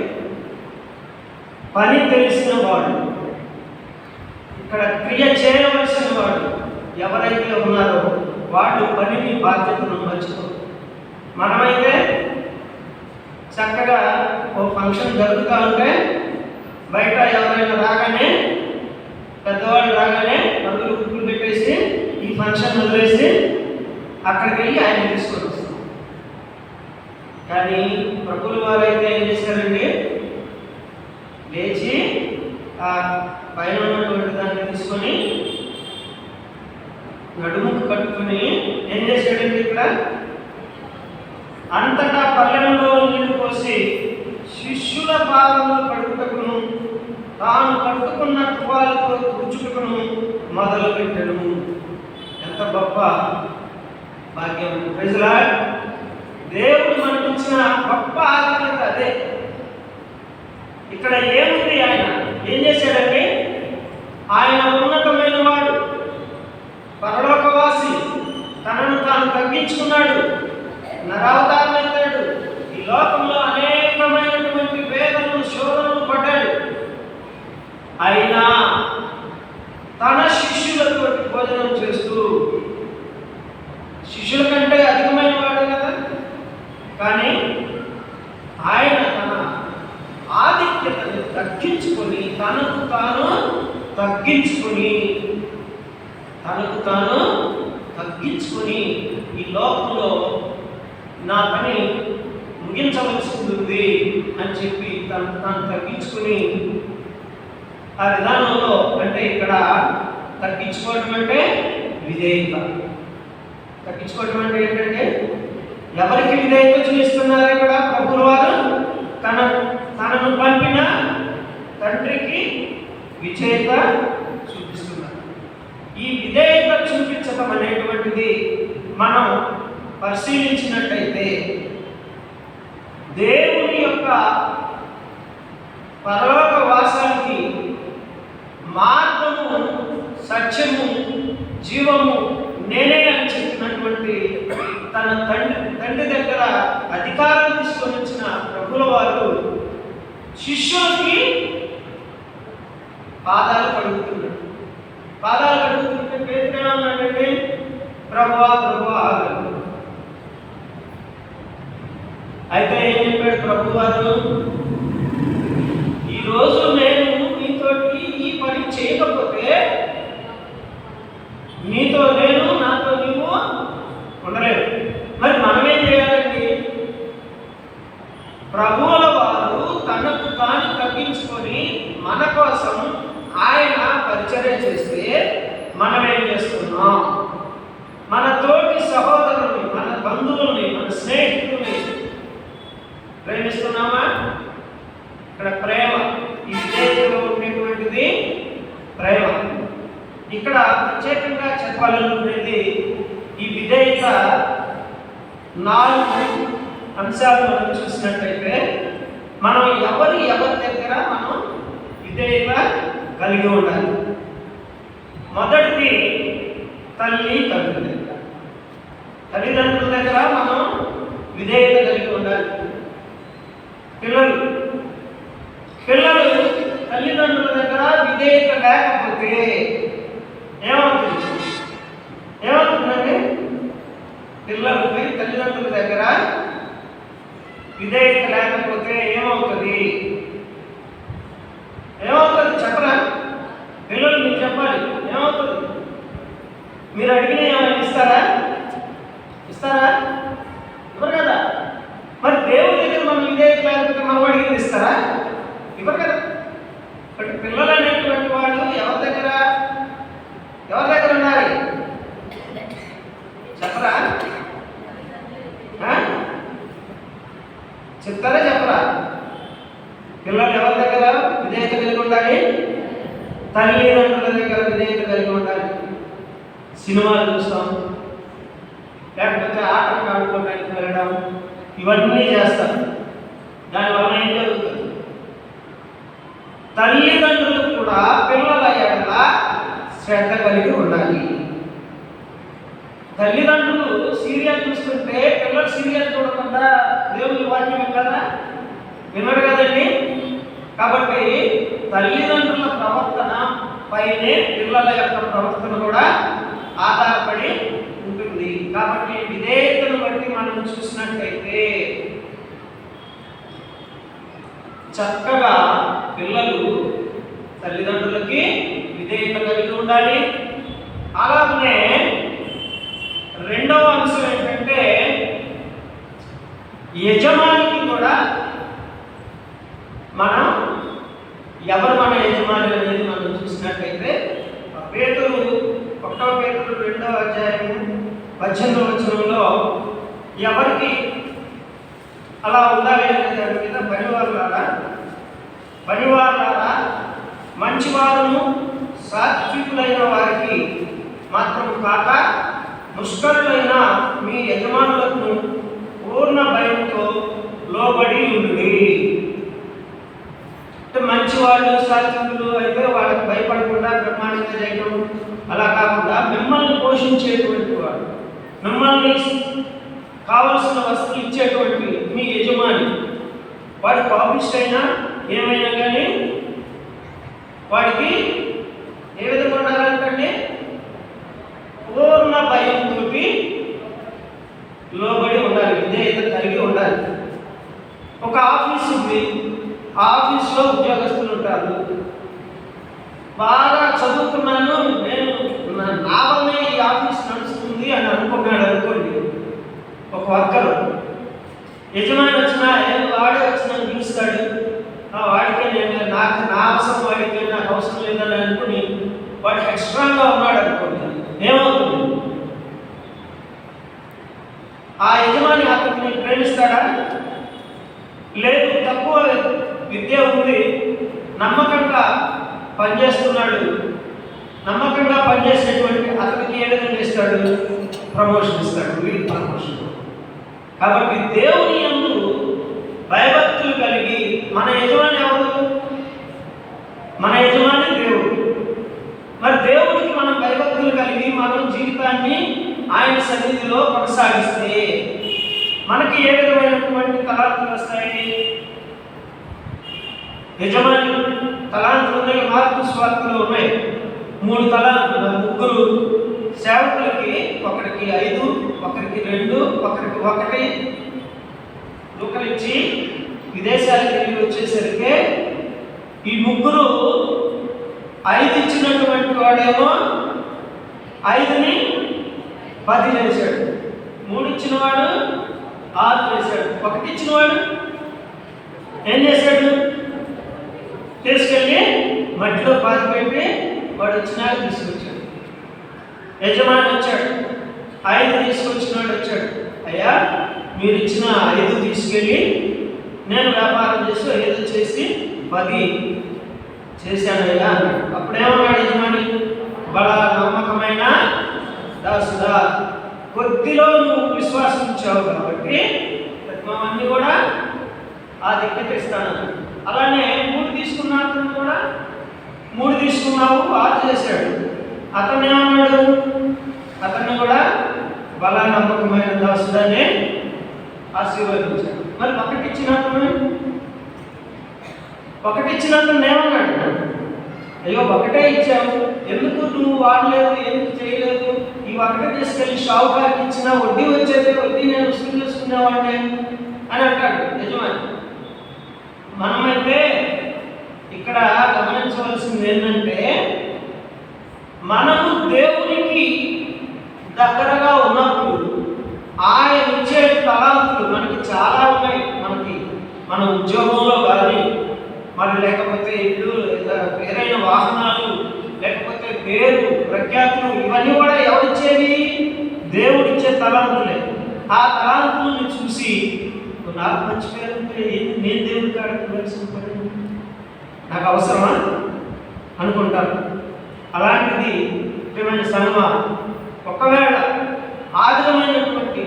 పని తెలిసిన వాడు, ఇక్కడ క్రియ చేయవలసిన వాడు ఎవరైతే ఉన్నారో వాళ్ళు పనిని బాధ్యతను మర్చిపోరు. మనమైతే చక్కగా ఓ ఫంక్షన్ జరుగుతూ ఉంటే బయట ఎవరైనా రాగానే పెద్దవాళ్ళు రాగానే పరుగులు గుర్తులు పెట్టేసి ఈ ఫంక్షన్ వదిలేసి అక్కడికి వెళ్ళి ఆయన తీసుకొని వస్తాం. కానీ ప్రభువుల వారు అయితే ఏం చేశారండి, లేచి ఆ పైన ఉన్నటువంటి దాన్ని తీసుకొని నడుముకు కట్టుకుని ఏం చేశాడండి, ఇక్కడ అంతటా పల్లెంలో నీళ్లు పోసి శిష్యుల పాదములు కడుగుటకును తాను కట్టుకున్న తువాలతో తుడుచుటకును మొదలుపెట్టెను. ఎంత గొప్ప భాగ్యం! Praise Lord. దేవుడు మనకిచ్చిన గొప్ప ఆధిక్యత అదే. ఇక్కడ ఏముంది, ఆయన ఏం చేశాడంటే ఆయన ఉన్నతమైన వాడు, పరలోకవాసి, తనను తాను తగ్గించుకున్నాడు, నరావతారం ఎత్తాడు, ఈ లోకంలో అనేకమైనటువంటి వేదనలు శోధనలు పడ్డాడు. అయినా తన శిష్యులతో భోజనం చేస్తూ, శిష్యుల కంటే అధికమైన వాడు కదా, కానీ ఆయన తన ఆధిక్యతను తగ్గించుకొని తనకు తాను తగ్గించుకొని ఈ లోకంలో నా పని ముగించవలసి ఉంటుంది అని చెప్పి తాను తగ్గించుకుని ఆ విధానంలో, అంటే ఇక్కడ తగ్గించుకోవడం అంటే విధేయత. తగ్గించుకోవడం అంటే ఏంటంటే ఎవరికి విధేయత చూపిస్తున్నారు ఇక్కడ ప్రభువుల వారు? తనను పంపిన తండ్రికి విధేయత చూపిస్తున్నారు. ఈ విధేయత చూపించడం అనేటువంటిది మనం పరిశీలించినట్టయితే దేవుని యొక్క పరలోక వాసానికి మార్గము, సత్యము, జీవము నేనే అని చెప్పినటువంటి తన తండ్రి దగ్గర అధికారం తీసుకొని వచ్చిన ప్రభువుల వారు శిష్యులకి పాదాలు కడుగుతున్నాడు. పాదాలు కడుగుతుంటే పేతురు ఏమన్నాడంటే, ప్రభువా ప్రభువా ఆగండి. అయితే ఏం చెప్పాడు ప్రభు వారు? ఈరోజు నేను మీతోటి ఈ పని చేయకపోతే నీతో నేను, నాతో నీవు ఉండలేవు. మరి మనం ఏం చేయాలండి? ప్రభువుల వారు తనకు తాను తగ్గించుకొని మన కోసం ఆయన పరిచర్య చేస్తే మనం ఏం చేస్తున్నాం? మన తోటి సహోదరుల్ని, మన బంధువుల్ని, మన స్నేహితుల్ని ప్రేమిస్తున్నామా? ఇక్కడ ప్రేమ, ఈ విధేయతలో ఉండేటువంటిది ప్రేమ. ఇక్కడ ప్రత్యేకంగా చెప్పాలనుకునేది ఈ విధేయత 4 అంశాలు మనం చూసినట్టయితే మనం ఎవరి దగ్గర మనం విధేయత కలిగి ఉండాలి. మొదటిది తల్లిదండ్రుల దగ్గర. తల్లిదండ్రుల దగ్గర మనం విధేయత కలిగి ఉండాలి. పిల్లలు తల్లిదండ్రుల దగ్గర విధేయత లేకపోతే ఏమవుతుందండి? పిల్లలపై తల్లిదండ్రుల దగ్గర విధేయత లేకపోతే ఏమవుతుంది? చెప్పరా? పిల్లలు మీరు చెప్పాలి, ఏమవుతుంది? మీరు అడిగిన ఏమైనా ఇస్తారా? ఇవ్వరు కదా. మరి దేవుడి దగ్గర మనం విధేయత లేకపోతే మనం అడిగింది ఇస్తారా? ఇవ్వరు కదా. బట్ పిల్లలు అనేటువంటి వాళ్ళు ఎవరి దగ్గర ఉండాలి? చెప్పరా? చెప్తారా చెప్పరా? పిల్లలు ఎవరి దగ్గర విధేయత కలిగి ఉండాలి? తల్లిదండ్రుల దగ్గర విధేయత కలిగి ఉండాలి. సినిమాలు చూస్తాం, లేకపోతే ఆటలు ఆడుకోవడానికి వెళ్ళడం, ఇవన్నీ చేస్తారు. దానివల్ల ఏం జరుగుతుంది? తల్లిదండ్రులు కూడా పిల్లల ఎడల శ్రద్ధ కలిగి ఉండాలి. తల్లిదండ్రులు సీరియల్ చూస్తుంటే పిల్లలు సీరియల్ చూడకుండా దేవుని వాక్యం వింటారా? వినరు కదండి. కాబట్టి తల్లిదండ్రుల ప్రవర్తన పైనే పిల్లల యొక్క ప్రవర్తన కూడా ఆధారపడి ఉంటుంది. కాబట్టి విధేయతను బట్టి మనం చూసినట్లయితే చక్కగా పిల్లలు తల్లిదండ్రులకి విధేయత కలిగి ఉండాలి. అలాగనే రెండవ అంశం ఏంటంటే యజమానికి కూడా మనం ఎవరు మన యజమాని అనేది మనం చూసినట్లయితే పేతురు 1 పేతురు 2వ అధ్యాయం 18వ వచనంలో ఎవరికి అలా ఉండాలి అనే దాని మీద పనివారులారా మంచివారును సాత్వికులైన వారికి మాత్రం కాక ముష్కరులైన మీ యజమానులకు పూర్ణ భయంతో లోబడి ఉండి. అంటే మంచివాళ్ళు సాత్వికులు అయితే వాళ్ళకి భయపడకుండా బ్రహ్మాండంగా చేయడం అలా కాకుండా మిమ్మల్ని పోషించేటువంటి వాడు, మిమ్మల్ని కావలసిన వస్తువులు ఇచ్చేటువంటి మీ యజమాని వాడి పాపిస్ట్ అయినా ఏమైనా కానీ వాడికి ఏ విధంగా ఉండాలంటే పూర్ణ భయంతో లోబడి ఉండాలి, విధేయత కలిగి ఉండాలి. ఒక ఆఫీస్ ఉంది, ఆ ఆఫీస్లో ఉద్యోగస్తులు ఉంటారు. బాగా చదువుకున్నాను నేను, నా వల్లే ఈ ఆఫీస్ నడుస్తుంది అని అనుకున్నాడు అనుకోండి. ఒక వర్కరు యజమాని వచ్చినా వాడే వచ్చినా పిలుస్తాడు, వాడికే నేను నా అవసరం వాడికే నాకు అవసరం లేదని అనుకుని వాడికి ఎక్స్ట్రాగా ఆ యజమాని అతన్ని ప్రేమిస్తాడా? లేదు, తక్కువ విద్య ఉంది, నమ్మకంగా పనిచేస్తున్నాడు, నమ్మకంగా పనిచేసేటువంటి అతనికి ఏ విధంగా ఇస్తాడు? ప్రమోషన్ ఇస్తాడు, వీడి ప్రమోషన్. కాబట్టి దేవుని యందు భయభక్తులు కలిగి, మన యజమాని ఎవరు? మన యజమాని దేవుడు. మరి దేవుడికి మనం భయభక్తులు కలిగి మనం జీవితాన్ని ఆయన సన్నిధిలో కొనసాగిస్తే మనకి ఏ విధమైనటువంటి తలాంతులు వస్తాయి? యజమాని తలాంతులు ఉన్నాయి, మార్పు స్వార్థలు ఉన్నాయి. 3 తలాంతులు, 3 సేవకులకి, ఒకరికి 5, ఒకరికి 2, ఒకరికి 1 ఇచ్చి విదేశాలకు వెళ్ళి వచ్చేసరికి ఈ 3 5 ఇచ్చినటువంటి వాడేమో 5ని 10 చేశాడు, 3 ఇచ్చిన వాడు 6 చేశాడు, 1 ఇచ్చిన వాడు ఏం చేశాడు? తీసుకెళ్ళి మట్టిలో పాతి పెట్టి వాడు వచ్చినాక తీసుకొచ్చాడు. యజమాని వచ్చాడు, 5 తీసుకొచ్చినాడు వచ్చాడు, అయ్యా మీరు ఇచ్చిన 5 తీసుకెళ్ళి నేను వ్యాపారం చేసి 5 చేసి 10 చేశానయ్యా అన్నాడు. అప్పుడేమన్నాడు యజమాని? బడా నమ్మకమైన దాసుడా, కొద్దిలో నువ్వు విశ్వాసం ఇచ్చావు కాబట్టి అన్నీ కూడా ఆ దిక్కకి ఇస్తాను. అలానే 3 తీసుకున్న అతను కూడా 3 తీసుకున్నావు, 6 చేశాడు. అతను ఏమన్నాడు? అతన్ని కూడా బలా నమ్మకమైన దాసుడనే ఆశీర్వదించాడు. మరి 1 ఇచ్చిన అతను ఏమన్నాడు? అయ్యో 1 ఇచ్చావు, ఎందుకు నువ్వు వాడలేదు, ఎందుకు చేయలేదు? ఈ 1 తీసుకెళ్ళి షావుకారికి ఇచ్చినా వడ్డీ వచ్చేది, వడ్డీ నేను వసూలు చేసుకునేవాడిని అని అంటాడు యజమాని. మనమైతే ఇక్కడ గమనించవలసింది ఏంటంటే, మనము దేవునికి దగ్గరగా ఉన్నప్పుడు ఆయన ఇచ్చే తలాంతులు మనకి చాలా ఉన్నాయి. మన ఉద్యోగంలో కానీ, మరి లేకపోతే ఇల్లు, వేరైన వాహనాలు, లేకపోతే పేరు ప్రఖ్యాతులు, ఇవన్నీ కూడా ఎవరిచ్చేవి? దేవుడిచ్చే తలాంతులే. ఆ తలాంతులను చూసి నాకు మంచి పేరు ఉంటే నేను దేవుడి కాడికి వెళ్ళాల్సిన పని, నాకు అవసరమా అనుకుంటాను. అలాంటిది ప్రియమైన సంగమా, ఒకవేళ ఆ విధమైనటువంటి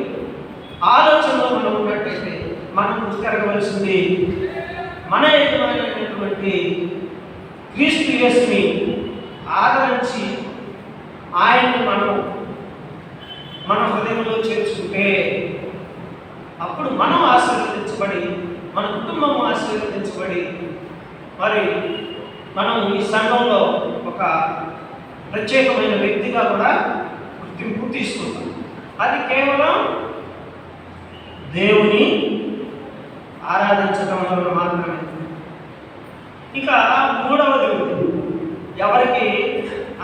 ఆలోచనలో మనం ఉన్నట్టయితే మనం గుర్తిరగవలసింది మన యజమానైనటువంటి క్రీస్తు యేసుని ఆదరించి ఆయన్ని మనం మన హృదయంలో చేర్చుకుంటే అప్పుడు మనం ఆశీర్వదించబడి, మన కుటుంబం ఆశీర్వదించబడి, మరి మనం ఈ సంఘంలో ఒక ప్రత్యేకమైన వ్యక్తిగా కూడా గుర్తింపు తీసుకుంటాం. అది కేవలం దేవుని ఆరాధించడం వల్ల మాత్రమే. ఇక 3వది ఎవరికి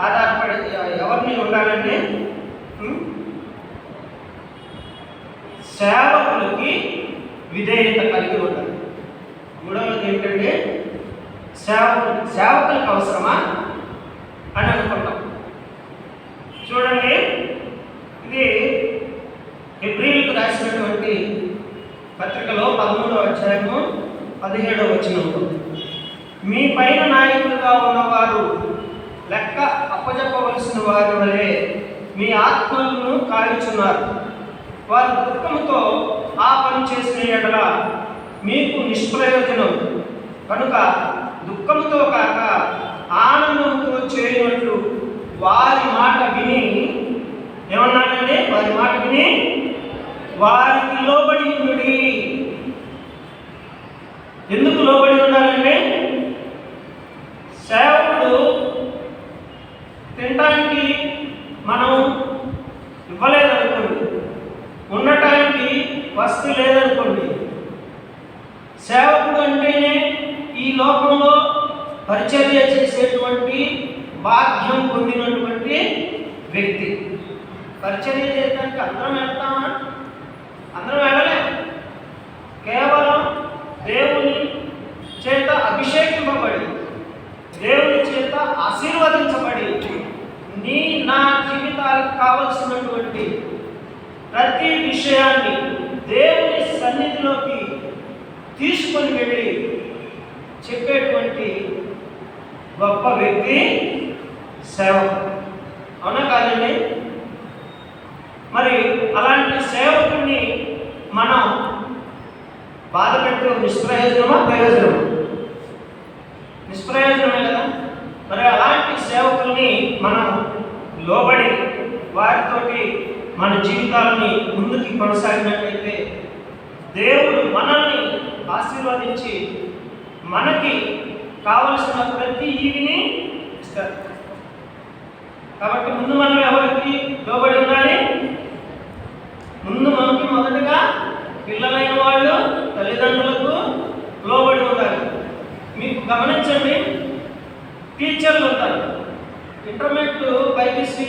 ఆధారపడి ఎవరిని ఉండాలంటే సేవకులకి విధేయత కలిగి ఉండాలి. 3వది ఏంటంటే సేవకులకు అవసరమా అని అనుకుంటాం. చూడండి, ఇది హెబ్రీయులకు రాసినటువంటి పత్రికలో 13వ అధ్యాయము 17వ వచనంలో, మీ పైన నాయకులుగా ఉన్నవారు లెక్క అప్పజెప్పవలసిన వారి వలె మీ ఆత్మలను కాల్చున్నారు. వారు దుఃఖంతో ఆ పని చేసిన ఎడల మీకు నిష్ప్రయోజనం కనుక దుఃఖంతో కాక ఆనందంతో చేయనట్లు వారి మాట విని, ఏమన్నాడంటే వారి మాట విని వారికి లోబడి ఉండుడి. ఎందుకు లోబడి ఉండాలంటే, సేవకుడు తినటానికి మనం ఇవ్వలేదనుకోండి, ఉండటానికి వసతి లేదనుకోండి, సేవకుడు అంటేనే ఈ లోకంలో పరిచర్య చేసేటువంటి భాగ్యం పొందినటువంటి వ్యక్తి. పరిచర్య చేయడానికి అందరం వెళ్తామా? అందరం వెళ్ళలేము. కేవలం దేవుని చేత అభిషేకింపబడి, దేవుని చేత ఆశీర్వదించబడి, నా జీవితాలకు కావలసినటువంటి ప్రతి విషయాన్ని దేవుని సన్నిధిలోకి తీసుకొని వెళ్ళి చెప్పేటువంటి గొప్ప వ్యక్తి సేవకుడు. అవునా కాదండి? మరి అలాంటి సేవకుడిని మనం బాధ పెట్టే నిష్ప్రయోజనమా ప్రయోజనమా? నిష్ప్రయోజనమే కదా. మరి అలాంటి సేవకుల్ని మనం లోబడి వారితోటి మన జీవితాలని ముందుకి కొనసాగినట్లయితే దేవుడు మనల్ని ఆశీర్వదించి మనకి కావలసిన ప్రతి ఈవిని ఇస్తారు. కాబట్టి ముందు మనం ఎవరికి లోబడి ఉండాలి? ముందు మనకి మొదటగా పిల్లలైన వాళ్ళు తల్లిదండ్రులకు లోబడి ఉండాలి. మీకు గమనించండి, టీచర్లు ఉంటారు. ఇంటర్మీడియట్ బైపీసీ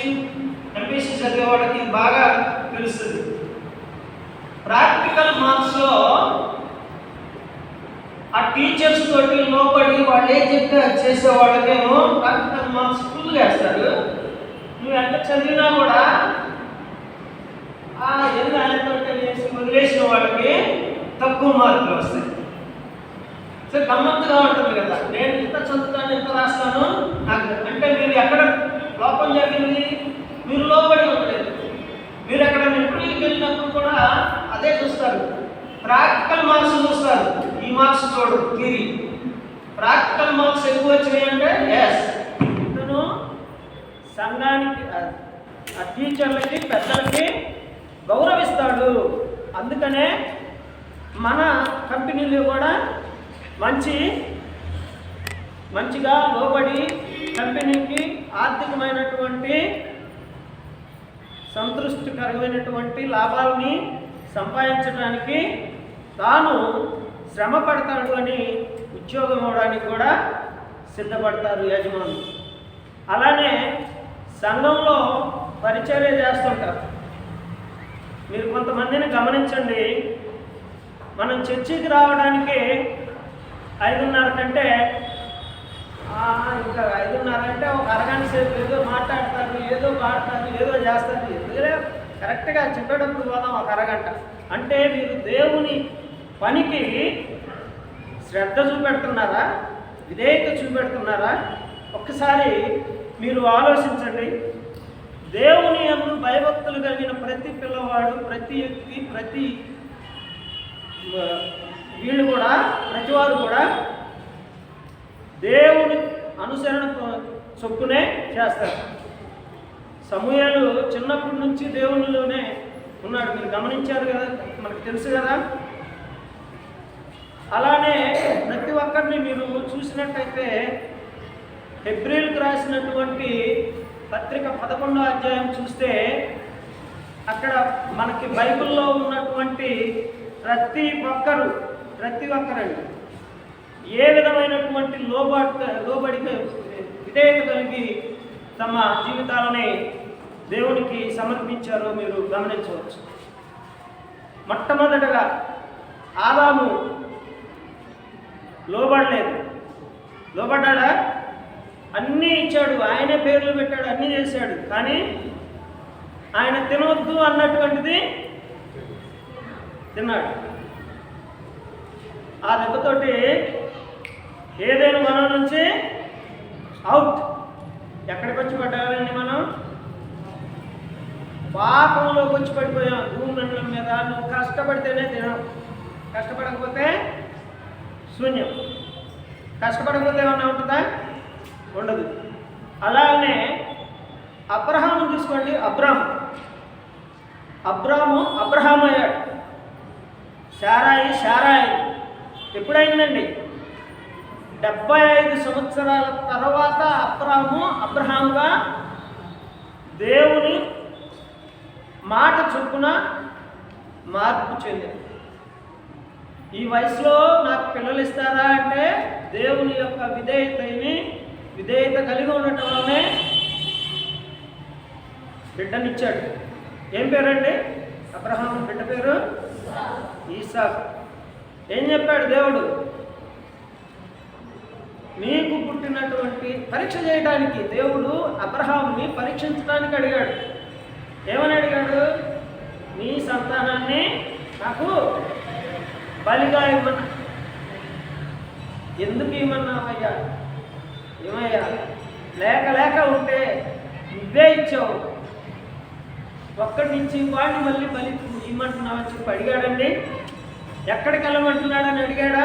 ఎంపీసీ చదివే వాళ్ళకి బాగా తెలుస్తుంది. ప్రాక్టికల్ మార్క్స్లో ఆ టీచర్స్ తోటి లోబడి వాళ్ళు ఏం చెప్తే చేసే వాళ్ళకేమో ప్రాక్టికల్ మార్క్స్ ఫుల్ వేస్తారు. నువ్వు ఎంత చదివినా కూడా ఎన్ని ఆయనతో చేసి వదిలేసిన వాళ్ళకి తక్కువ మార్కులు వస్తాయి. సో గమ్మత్తుగా ఉంటుంది కదా, నేను ఇంత చదువుతాను ఇంత రాస్తాను నాకు అంటే మీరు ఎక్కడ లోపం జరిగింది? మీరు లోబడి ఉండలేదు. మీరు ఎక్కడ ఇంటర్వ్యూకి వెళ్ళినప్పుడు కూడా అదే చూస్తారు, ప్రాక్టికల్ మార్క్స్ చూస్తారు. ఈ మార్క్స్ చూడు థియరీ. ప్రాక్టికల్ మార్క్స్ ఎక్కువ వచ్చినాయంటే ఎస్ ఇతను సంఘానికి ఆ టీచర్లకి పెద్దలకి గౌరవిస్తాడు. అందుకనే మన కంపెనీలు కూడా మంచిగా లోబడి కంపెనీకి ఆర్థికమైనటువంటి సంతృష్టికరమైనటువంటి లాభాలని సంపాదించడానికి తాను శ్రమ పడతాడు అని ఉద్యోగం ఇవ్వడానికి కూడా సిద్ధపడతారు యజమానులు. అలానే సంఘంలో పరిచర్య చేస్తుంటారు. మీరు కొంతమందిని గమనించండి, మనం చర్చికి రావడానికి 5:30 కంటే ఇంకా 5:30 అంటే ఒక అరగంట సేపు ఏదో మాట్లాడతారు, ఏదో పాడతారు, ఏదో చేస్తారు. ఎందుకంటే కరెక్ట్గా చెప్పేటప్పుడు పోదాం ఒక అరగంట. అంటే మీరు దేవుని పనికి శ్రద్ధ చూపెడుతున్నారా? విధేయత చూపెడుతున్నారా? ఒక్కసారి మీరు ఆలోచించండి. దేవుని యందు భయభక్తులు కలిగిన ప్రతి పిల్లవాడు, ప్రతి వ్యక్తి, ప్రతి వీళ్ళు కూడా, ప్రతివారు కూడా దేవుని అనుసరణ చొప్పునే చేస్తారు. సమూయేలు చిన్నప్పటి నుంచి దేవునిలోనే ఉన్నాడు. మీరు గమనించారు కదా, మనకు తెలుసు కదా. అలానే ప్రతి ఒక్కరిని మీరు చూసినట్టయితే హెబ్రీలకు రాసినటువంటి పత్రిక 11వ అధ్యాయం చూస్తే అక్కడ మనకి బైబిల్లో ఉన్నటువంటి ప్రతి ఒక్కరండి ఏ విధమైనటువంటి లోబడికి విధేయత కలిగి తమ జీవితాలని దేవునికి సమర్పించారో మీరు గమనించవచ్చు. మొట్టమొదటగా ఆదాము లోబడలేదు. లోబడ్డా? అన్నీ ఇచ్చాడు, ఆయనే పేర్లు పెట్టాడు, అన్నీ చేశాడు. కానీ ఆయన తినవద్దు అన్నటువంటిది తిన్నాడు. ఆ దెబ్బతోటి ఏదైనా మనం నుంచి అవుట్. ఎక్కడికి వచ్చి పడ్డారండి? మనం పాపంలోకి వచ్చి పడిపోయాం. భూమండలం మీద నువ్వు కష్టపడితేనే తినవు, కష్టపడకపోతే శూన్యం. కష్టపడకపోతే ఏమన్నా ఉంటుందా? ఉండదు. అలానే అబ్రహాము తీసుకోండి. అబ్రహాము అయ్యాడు. శారాయి ఎప్పుడైందండి? 75 సంవత్సరాల తర్వాత అబ్రహాముగా దేవుని మాట చొప్పున మార్పు చెందాడు. ఈ వయసులో నాకు పిల్లలు ఇస్తారా అంటే దేవుని యొక్క విధేయత కలిగి ఉండటం వల్లనే బిడ్డనిచ్చాడు. ఏం పేరండి? అబ్రహాము బిడ్డ పేరు ఇస్సాకు. ఏం చెప్పాడు దేవుడు? నీకు పుట్టినటువంటి పరీక్ష చేయడానికి దేవుడు అబ్రహాముని పరీక్షించడానికి అడిగాడు. ఏమని అడిగాడు? నీ సంతానాన్ని నాకు బలిగా ఇవ్వమన్నా. ఎందుకు ఇవ్వమన్నావయ్యా? ఏమయ్యా, లేక లేక ఉంటే నువ్వే ఇచ్చావు, ఒక్కడి నుంచి వాడిని మళ్ళీ బలి ఇమ్మంటున్నావని చెప్పి అడిగాడండి. ఎక్కడికి వెళ్ళమంటున్నాడని అడిగాడా?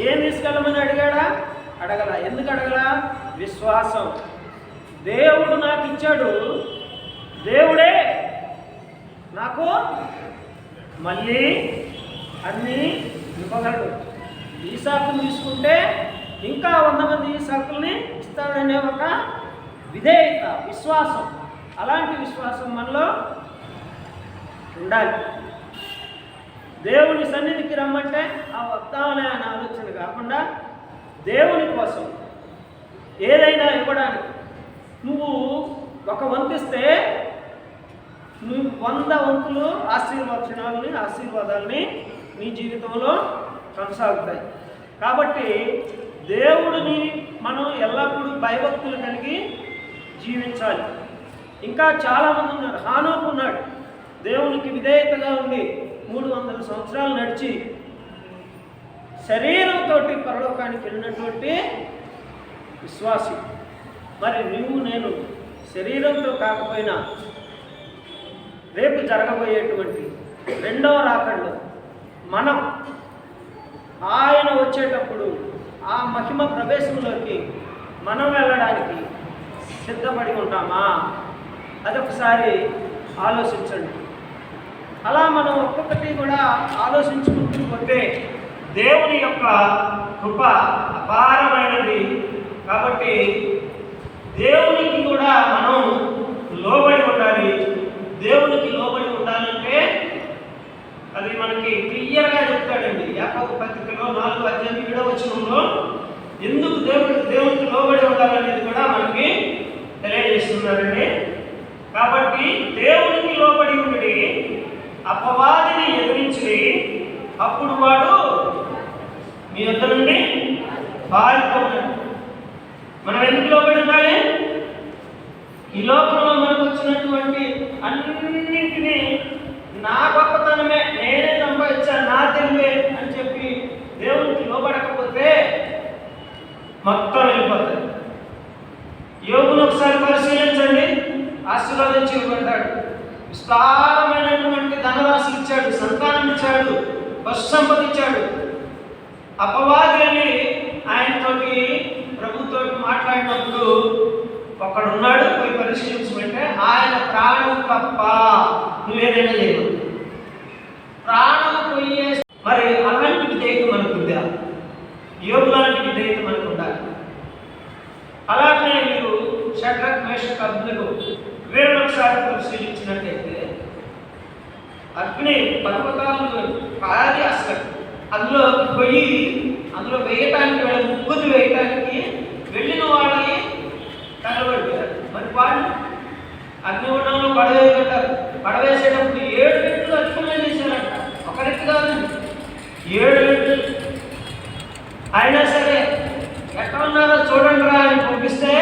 ఏం తీసుకెళ్ళమని అడిగాడా? అడగల. ఎందుకు అడగల? విశ్వాసం. దేవుడు నాకు ఇచ్చాడు, దేవుడే నాకు మళ్ళీ అన్నీ ఇవ్వగలడు. ఈసాకులు తీసుకుంటే ఇంకా 100 మంది ఈసాకుల్ని ఇస్తాడనే ఒక విధేయత, విశ్వాసం. అలాంటి విశ్వాసం మనలో ఉండాలి. దేవుని సన్నిధికి రమ్మంటే ఆ వస్తామనే అనే ఆలోచన కాకుండా దేవుని కోసం ఏదైనా ఇవ్వడానికి. నువ్వు ఒక వంతిస్తే నువ్వు 100 వంతులు ఆశీర్వాదాలని నీ జీవితంలో కొనసాగుతాయి. కాబట్టి దేవుడిని మనం ఎల్లప్పుడూ భయభక్తులు కలిగి జీవించాలి. ఇంకా చాలామంది ఉన్నారు. హానోకు ఉన్నాడు, దేవునికి విధేయతగా ఉండి 300 సంవత్సరాలు నడిచి శరీరంతో పరలోకానికి వెళ్ళినటువంటి విశ్వాసి. మరి నువ్వు నేను శరీరంతో కాకపోయినా రేపు జరగబోయేటువంటి రెండవ రాకడలో మనం ఆయన వచ్చేటప్పుడు ఆ మహిమ ప్రవేశంలోకి మనం వెళ్ళడానికి సిద్ధపడి ఉంటామా? అదొకసారి ఆలోచించండి. అలా మనం ఒక్కొక్కటి కూడా ఆలోచించుకుంటూ పోతే దేవుని యొక్క కృప అపారమైనది. కాబట్టి దేవునికి కూడా మనం లోబడి ఉండాలి. దేవునికి లోబడి ఉండాలంటే అది మనకి క్లియర్గా చెప్తాడండి. యాకోబు పత్రికలో 4వ అధ్యాయం 7వ వచనంలో ఎందుకు దేవునికి లోబడి ఉండాలనేది కూడా మనకి తెలియజేస్తున్నారండి. కాబట్టి దేవునికి లోబడి ఉండి అపవాదిని ఎదిరించి అప్పుడు వాడు మీ వద్ద నుండి పారిపోతాడు. మనం ఎందుకు లోబడి ఉండాలి? ఈ లోకంలో మనకు వచ్చినటువంటి అన్నింటినీ నా గొప్పతనమే, నేనే సంపాదించాను, నా తెలివే అని చెప్పి దేవునికి లోబడకపోతే మొత్తం వెళ్ళిపోతాయి. యోగును ఒకసారి పరిశీలించండి. ఆశీర్వాదించి ఇవ్వబడ్డాడు, విస్తారమైనటువంటి ధనరాశులు ఇచ్చాడు, సంతానం ఇచ్చాడు, పశు సంపద ఇచ్చాడు. అపవాది వెళ్ళి ఆయనతోటి ప్రభుతో మాట్లాడినప్పుడు ఒకడున్నాడు, పోయి పరిశీలించమంటే ఆయన ప్రాణం తప్ప నువ్వేదైనా చేయవు, ప్రాణం పోయే. మరి అలాంటి విధేయత మనకు ఉందా? యోగు లాంటి విధేయత మనకు ఉండాలి. అలాగే మీరు షడ్రక్ మేషక్ అగ్నిలో వీళ్ళని ఒకసారి పరిశీలించినట్టయితే అగ్ని పర్వతాలను కాది అసలు అందులో పోయి అందులో వేయటానికి ముగ్గురు వేయటానికి వెళ్ళిన వాళ్ళని కలబడ్డారు. మరి వాళ్ళు అగ్నిగుండంలో పడవేయబడ్డారు. పడవేసేటప్పుడు 7 రెట్లు అధికంగా చేశారంట. ఒక రెట్టు కాదు, 7 రెట్లు. అయినా సరే ఎక్కడ ఉన్నారో చూడండి రా అని పంపిస్తే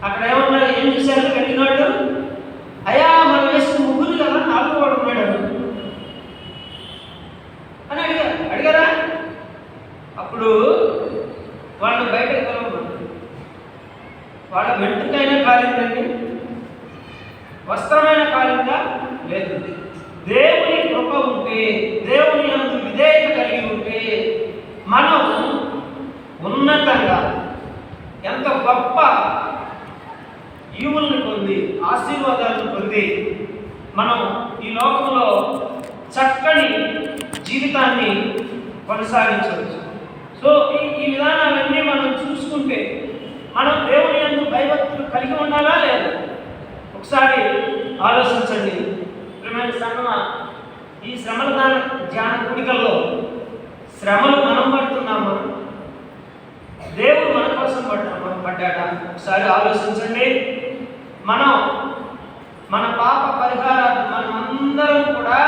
అక్కడ ఏమన్నారు? ఏం చేశారు? వెళ్ళినాడు, అయ్యా మనం వేసిన ముగ్గురు కదా, 4వ వాడు ఉన్నాడు అని అడిగారా? అప్పుడు వాళ్ళు బయటకు వెళ్ళమన్నారు. వాళ్ళ వెంట్రుకైనా కాలిందండి, వస్త్రమైన కాలిందా? లేదు. దేవుని కృప ఉంటే, దేవుని యందు విధేయత కలిగి ఉంటే మనం ఉన్నతంగా ఎంత గొప్ప ఈవుల్ని పొంది ఆశీర్వాదాలను పొంది మనం ఈ లోకంలో చక్కని జీవితాన్ని కొనసాగించవచ్చు. సో ఈ విధానాలన్నీ మనం చూసుకుంటే మనం దేవుని యందు భయభక్తులు కలిగి ఉండాలా లేదా? ఒకసారి ఆలోచించండి. ప్రియమైన సంగమా, ఈ శ్రమల ధ్యాన కూడికల్లో శ్రమలు మనం పడుతున్నామా? దేవుడు మన కోసం పడ్డాడా? ఒకసారి ఆలోచించండి. మనం మన పాప పరిహారార్థం మనమందరం కూడా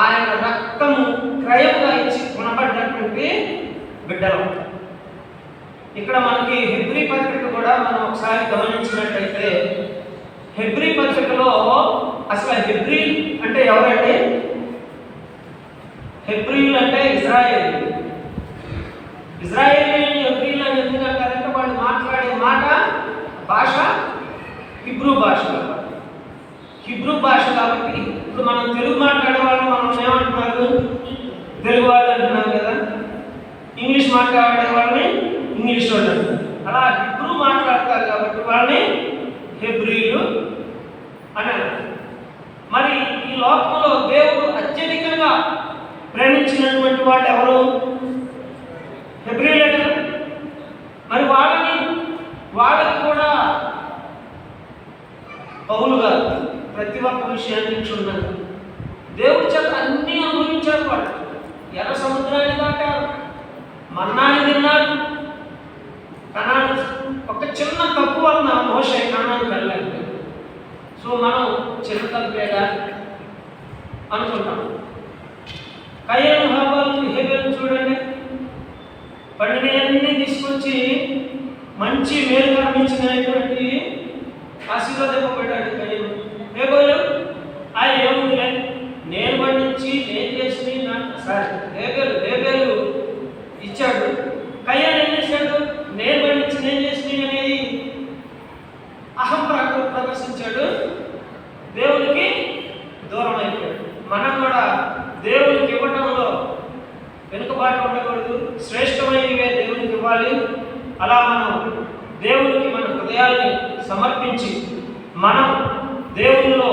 ఆయన రక్తము క్రయంగా ఇచ్చి కొనబడినటువంటి బిడ్డలు. ఇక్కడ మనకి హెబ్రీ పత్రిక కూడా మనం ఒకసారి గమనించినట్లయితే హెబ్రీ పత్రికలో అసలు హెబ్రీల్ అంటే ఎవరంటే? హెబ్రీల్ అంటే ఇజ్రాయేల్. ఇజ్రాయేలీని హెబ్రీల్ అని ఎందుకు అంటారంటే వాళ్ళు మాట్లాడే భాష హిబ్రూ భాష. హిబ్రూ భాష కాబట్టి ఇప్పుడు మనం తెలుగు మాట్లాడే వాళ్ళు మనం ఏమంటున్నారు? తెలుగు వాళ్ళు అంటున్నాం కదా. ఇంగ్లీష్ మాట్లాడే వాళ్ళని ఇంగ్లీష్ వాళ్ళు అంటున్నారు. అలా హిబ్రూ మాట్లాడతారు కాబట్టి వాళ్ళని హెబ్రీలు అని. మరి ఈ లోకంలో దేవుడు అత్యధికంగా ప్రేమించినటువంటి వాళ్ళు ఎవరు? హెబ్రీలే కదా. మరి వాళ్ళకి కూడా పౌలు గారు ప్రతి ఒక్క విషయాన్ని క్షుణ్ణంగా దేవుడి చేత అన్నీ అనుభవించారు. వాళ్ళు ఎర్ర సముద్రాన్ని దాటారు, మన్నాని తిన్నారు. కనాను ఒక చిన్న తప్పు వలన మోషే కనాను వెళ్ళలేదు. సో మనం చిన్న తప్పేగా అనుకుంటాం. కయ్యను హాబాలు హేబెలు చూడండి, పండినవన్నీ తీసుకొచ్చి మంచి మేలు కనిపించినటువంటి ఆశీర్వాదింపబడ్డాడు కయ్యను. హేబెలు ఆయన ఏముందిలే, నేను పండించి నేను చేసి హేబెలు ఇచ్చాడు. కయ్యను ఏం చేశాడు? నేను పండించి నేను చేసి అనేది అహం ప్రదర్శించాడు, దేవునికి దూరం అయిపోయాడు. మనం కూడా దేవునికి ఇవ్వటంలో వెనుకబాటు ఉండకూడదు. శ్రేష్టమైనవే దేవునికి ఇవ్వాలి. అలా మనం దేవునికి మన హృదయాన్ని సమర్పించి మనం దేవునిలో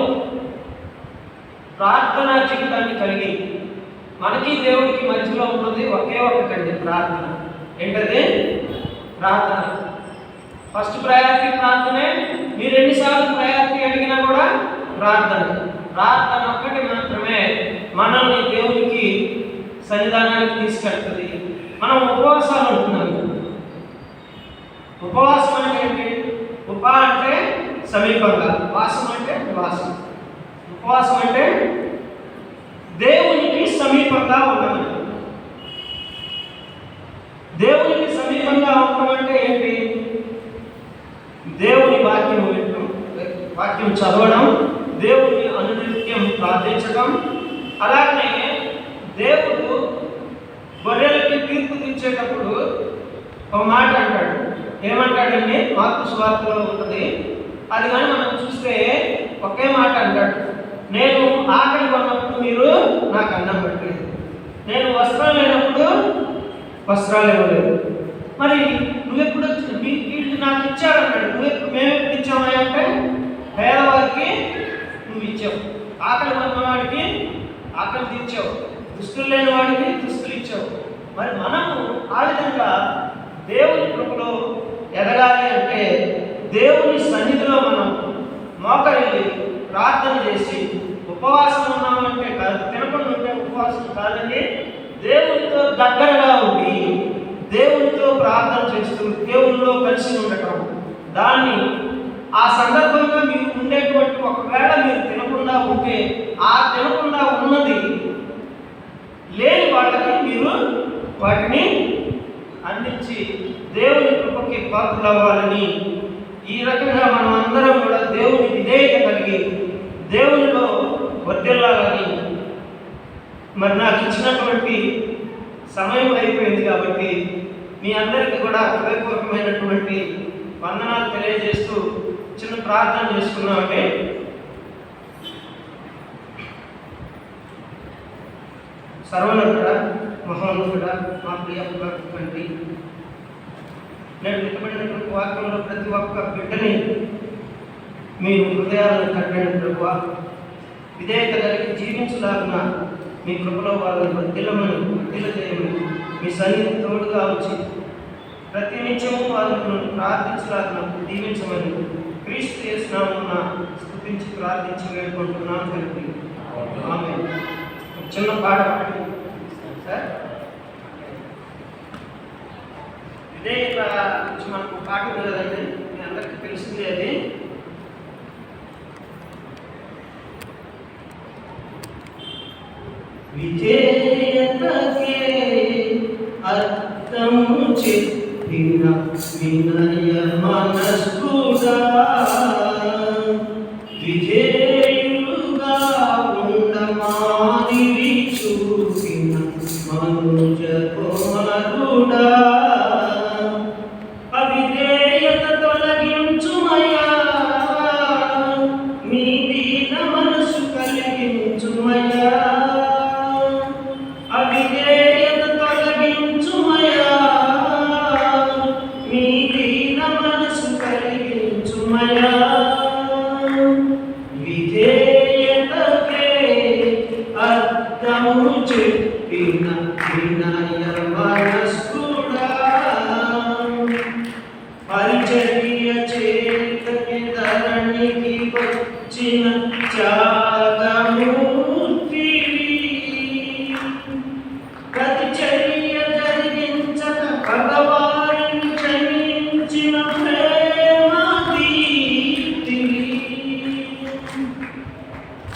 ప్రార్థనా జీవితాన్ని కలిగి, మనకి దేవుడికి మధ్యలో ఉన్నది ఒకే ఒకటండి ప్రార్థన. ఏంటది? ప్రార్థన. ఫస్ట్ ప్రయారిటీ ప్రార్థనే. మీరు ఎన్నిసార్లు ప్రయారిటీ అడిగినా కూడా ప్రార్థన. ప్రార్థన ఒక్కటి మాత్రమే మనల్ని దేవునికి సన్నిధానానికి తీసుకెళ్తుంది. మనం ఉపవాసాలు ఉంటున్నాము. ఉపవాసం అంటే ఏంటి? ఉప అంటే సమీపంగా, వాసం అంటే నివాసం. ఉపవాసం అంటే దేవునికి సమీపంగా ఉండమని. దేవునికి సమీపంగా ఉండడం అంటే ఏంటి? దేవుని వాక్యం వినడం, వాక్యం చదవడం, దేవుని అనునిత్యం ప్రార్థించడం. అలాగనే దేవుడు గొర్రెలకి తీర్పు తీర్చేటప్పుడు ఒక మాట అంటాడు. ఏమంటాడండి? మార్కు సువార్తలో ఉంటుంది. అది కానీ మనం చూస్తే ఒకే మాట అంటాడు. నేను ఆకలి ఉన్నప్పుడు మీరు నాకు అన్నం పెట్టలేదు, నేను వస్త్రాలు లేనప్పుడు వస్త్రాలు ఇవ్వలేదు. మరి నువ్వెప్పుడు వీళ్ళు నాకు ఇచ్చారన్నాడు. మేము ఎప్పుడు ఇచ్చామని అంటే పేదవారికి నువ్వు ఇచ్చావు, ఆకలి ఉన్నవాడికి ఆకలి తీర్చావు, దుస్తులు లేని వాడికి దుస్తులు ఇచ్చావు. మరి మనము ఆ విధంగా దేవుని కృపలో ఎదగాలి అంటే దేవుని సన్నిధిలో మనం మోకరిల్లి ప్రార్థన చేసి, ఉపవాసం ఉన్నామంటే కాదు, తినకుండా ఉంటే ఉపవాసం కాదండి. దేవునితో దగ్గరగా ఉండి దేవునితో ప్రార్థన చేస్తూ దేవునిలో కలిసి ఉండటం. దాన్ని ఆ సందర్భంగా మీరు ఉండేటువంటి ఒకవేళ మీరు తినకుండా ఉంటే ఆ తినకుండా ఉన్నది లేని వాళ్ళకి మీరు వాటిని అందించి దేవుని కృపకి పాత్రలవ్వాలని, ఈ రకంగా మనం అందరం కూడా దేవుని విధేయత కలిగి దేవునిలో వర్ధిల్లాలని. మరి నాకు ఇచ్చినటువంటి సమయం అయిపోయింది కాబట్టి మీ అందరికీ కూడా హృదయపూర్వకమైనటువంటి వందనాలు తెలియజేస్తూ చిన్న ప్రార్థన చేసుకున్నామంటే, సర్వోన్నతుడా, మహోన్నతుడా, మా ప్రియ తండ్రి, నేను ఇష్టపడినటువంటి వాక్యంలో ప్రతి ఒక్క బిడ్డని మీరు హృదయాలను కట్టండి ప్రభువా. విధేయత కలిగి జీవించలాగిన మీ కృపలో వాళ్ళని వర్ధిల్ల చేయమని మీ సన్నిధి తోడుగా వచ్చి ప్రతి నిత్యము వాళ్ళను ప్రార్థించలాగిన దీవించమని క్రీస్తు యేసు నామమున స్తుతించి ప్రార్థించి వేడుకుంటున్నాను తండ్రి. ఆమేన్. చిన్న పాట పాడి సార్, విధేయత గురించి మనకు పాట ఉంది కదండి, మీ అందరికీ తెలిసిందే. అది విజేతకే అర్థము చెప్పిన వినయ మనస్కుడా, విజేయులు పరిచర్య చేతకి ధరణికి వచ్చిన త్యాగమూర్తివి. ప్రతిచర్య జరిగించక పగవారిని క్షమించిన ప్రేమదీప్తివి.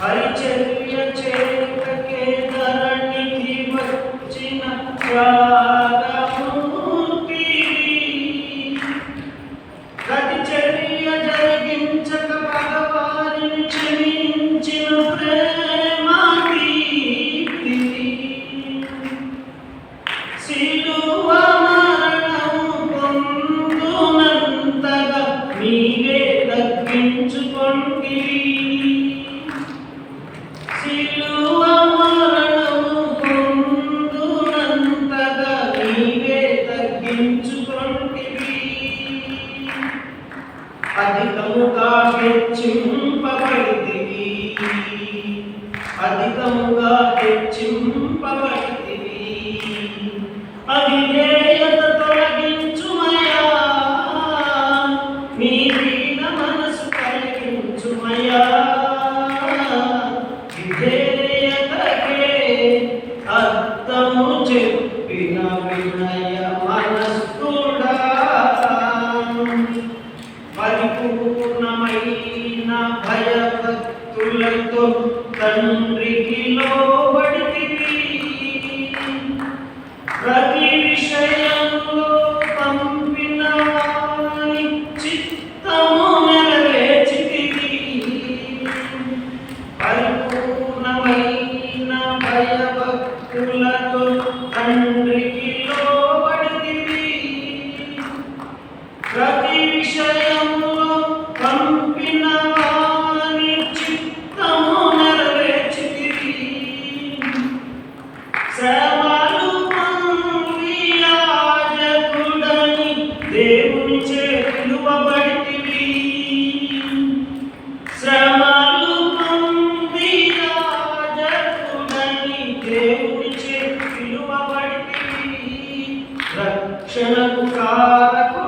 పరిచర్య చేతకే ధరణికి వచ్చిన ప్రతిచర్య జరిగించక పగవారిని క్షమించిన ప్రేమదీప్తివి. సిలువ మరణము పొందునంతగా నీవే తగ్గించుకొంటివి. సిలువ మరణము పొందునంతగా నీవే తగ్గించుకొంటివి. అధికముగా హెచ్చింపబడితివి. అధికముగా హెచ్చింపబడితివి. అవిధేయత తొలగించుమయా. నీ దీన మనసు కలిగించుమయా. విధేయతకే అర్థము చెప్పిన వినయ మనస్కుడా. పరిపూర్ణమైన భయభక్తులతో తండ్రికి లోబడితివి. ప్రతి విషయంలో పంపిన వాని చిత్తము నెరవేర్చితివి. పరిపూర్ణమైన భయభక్తులతో తండ్రికి లోబడితివి. ప్రతి విషయంలో పంపిన వాని చిత్తము నెరవేర్చితివి. శ్రమలు పొంది యాజకుడని దేవునిచే పిలువబడితివి. శ్రమలు పొంది యాజకుడని దేవునిచే పిలువబడితివి. రక్షణకు కారకు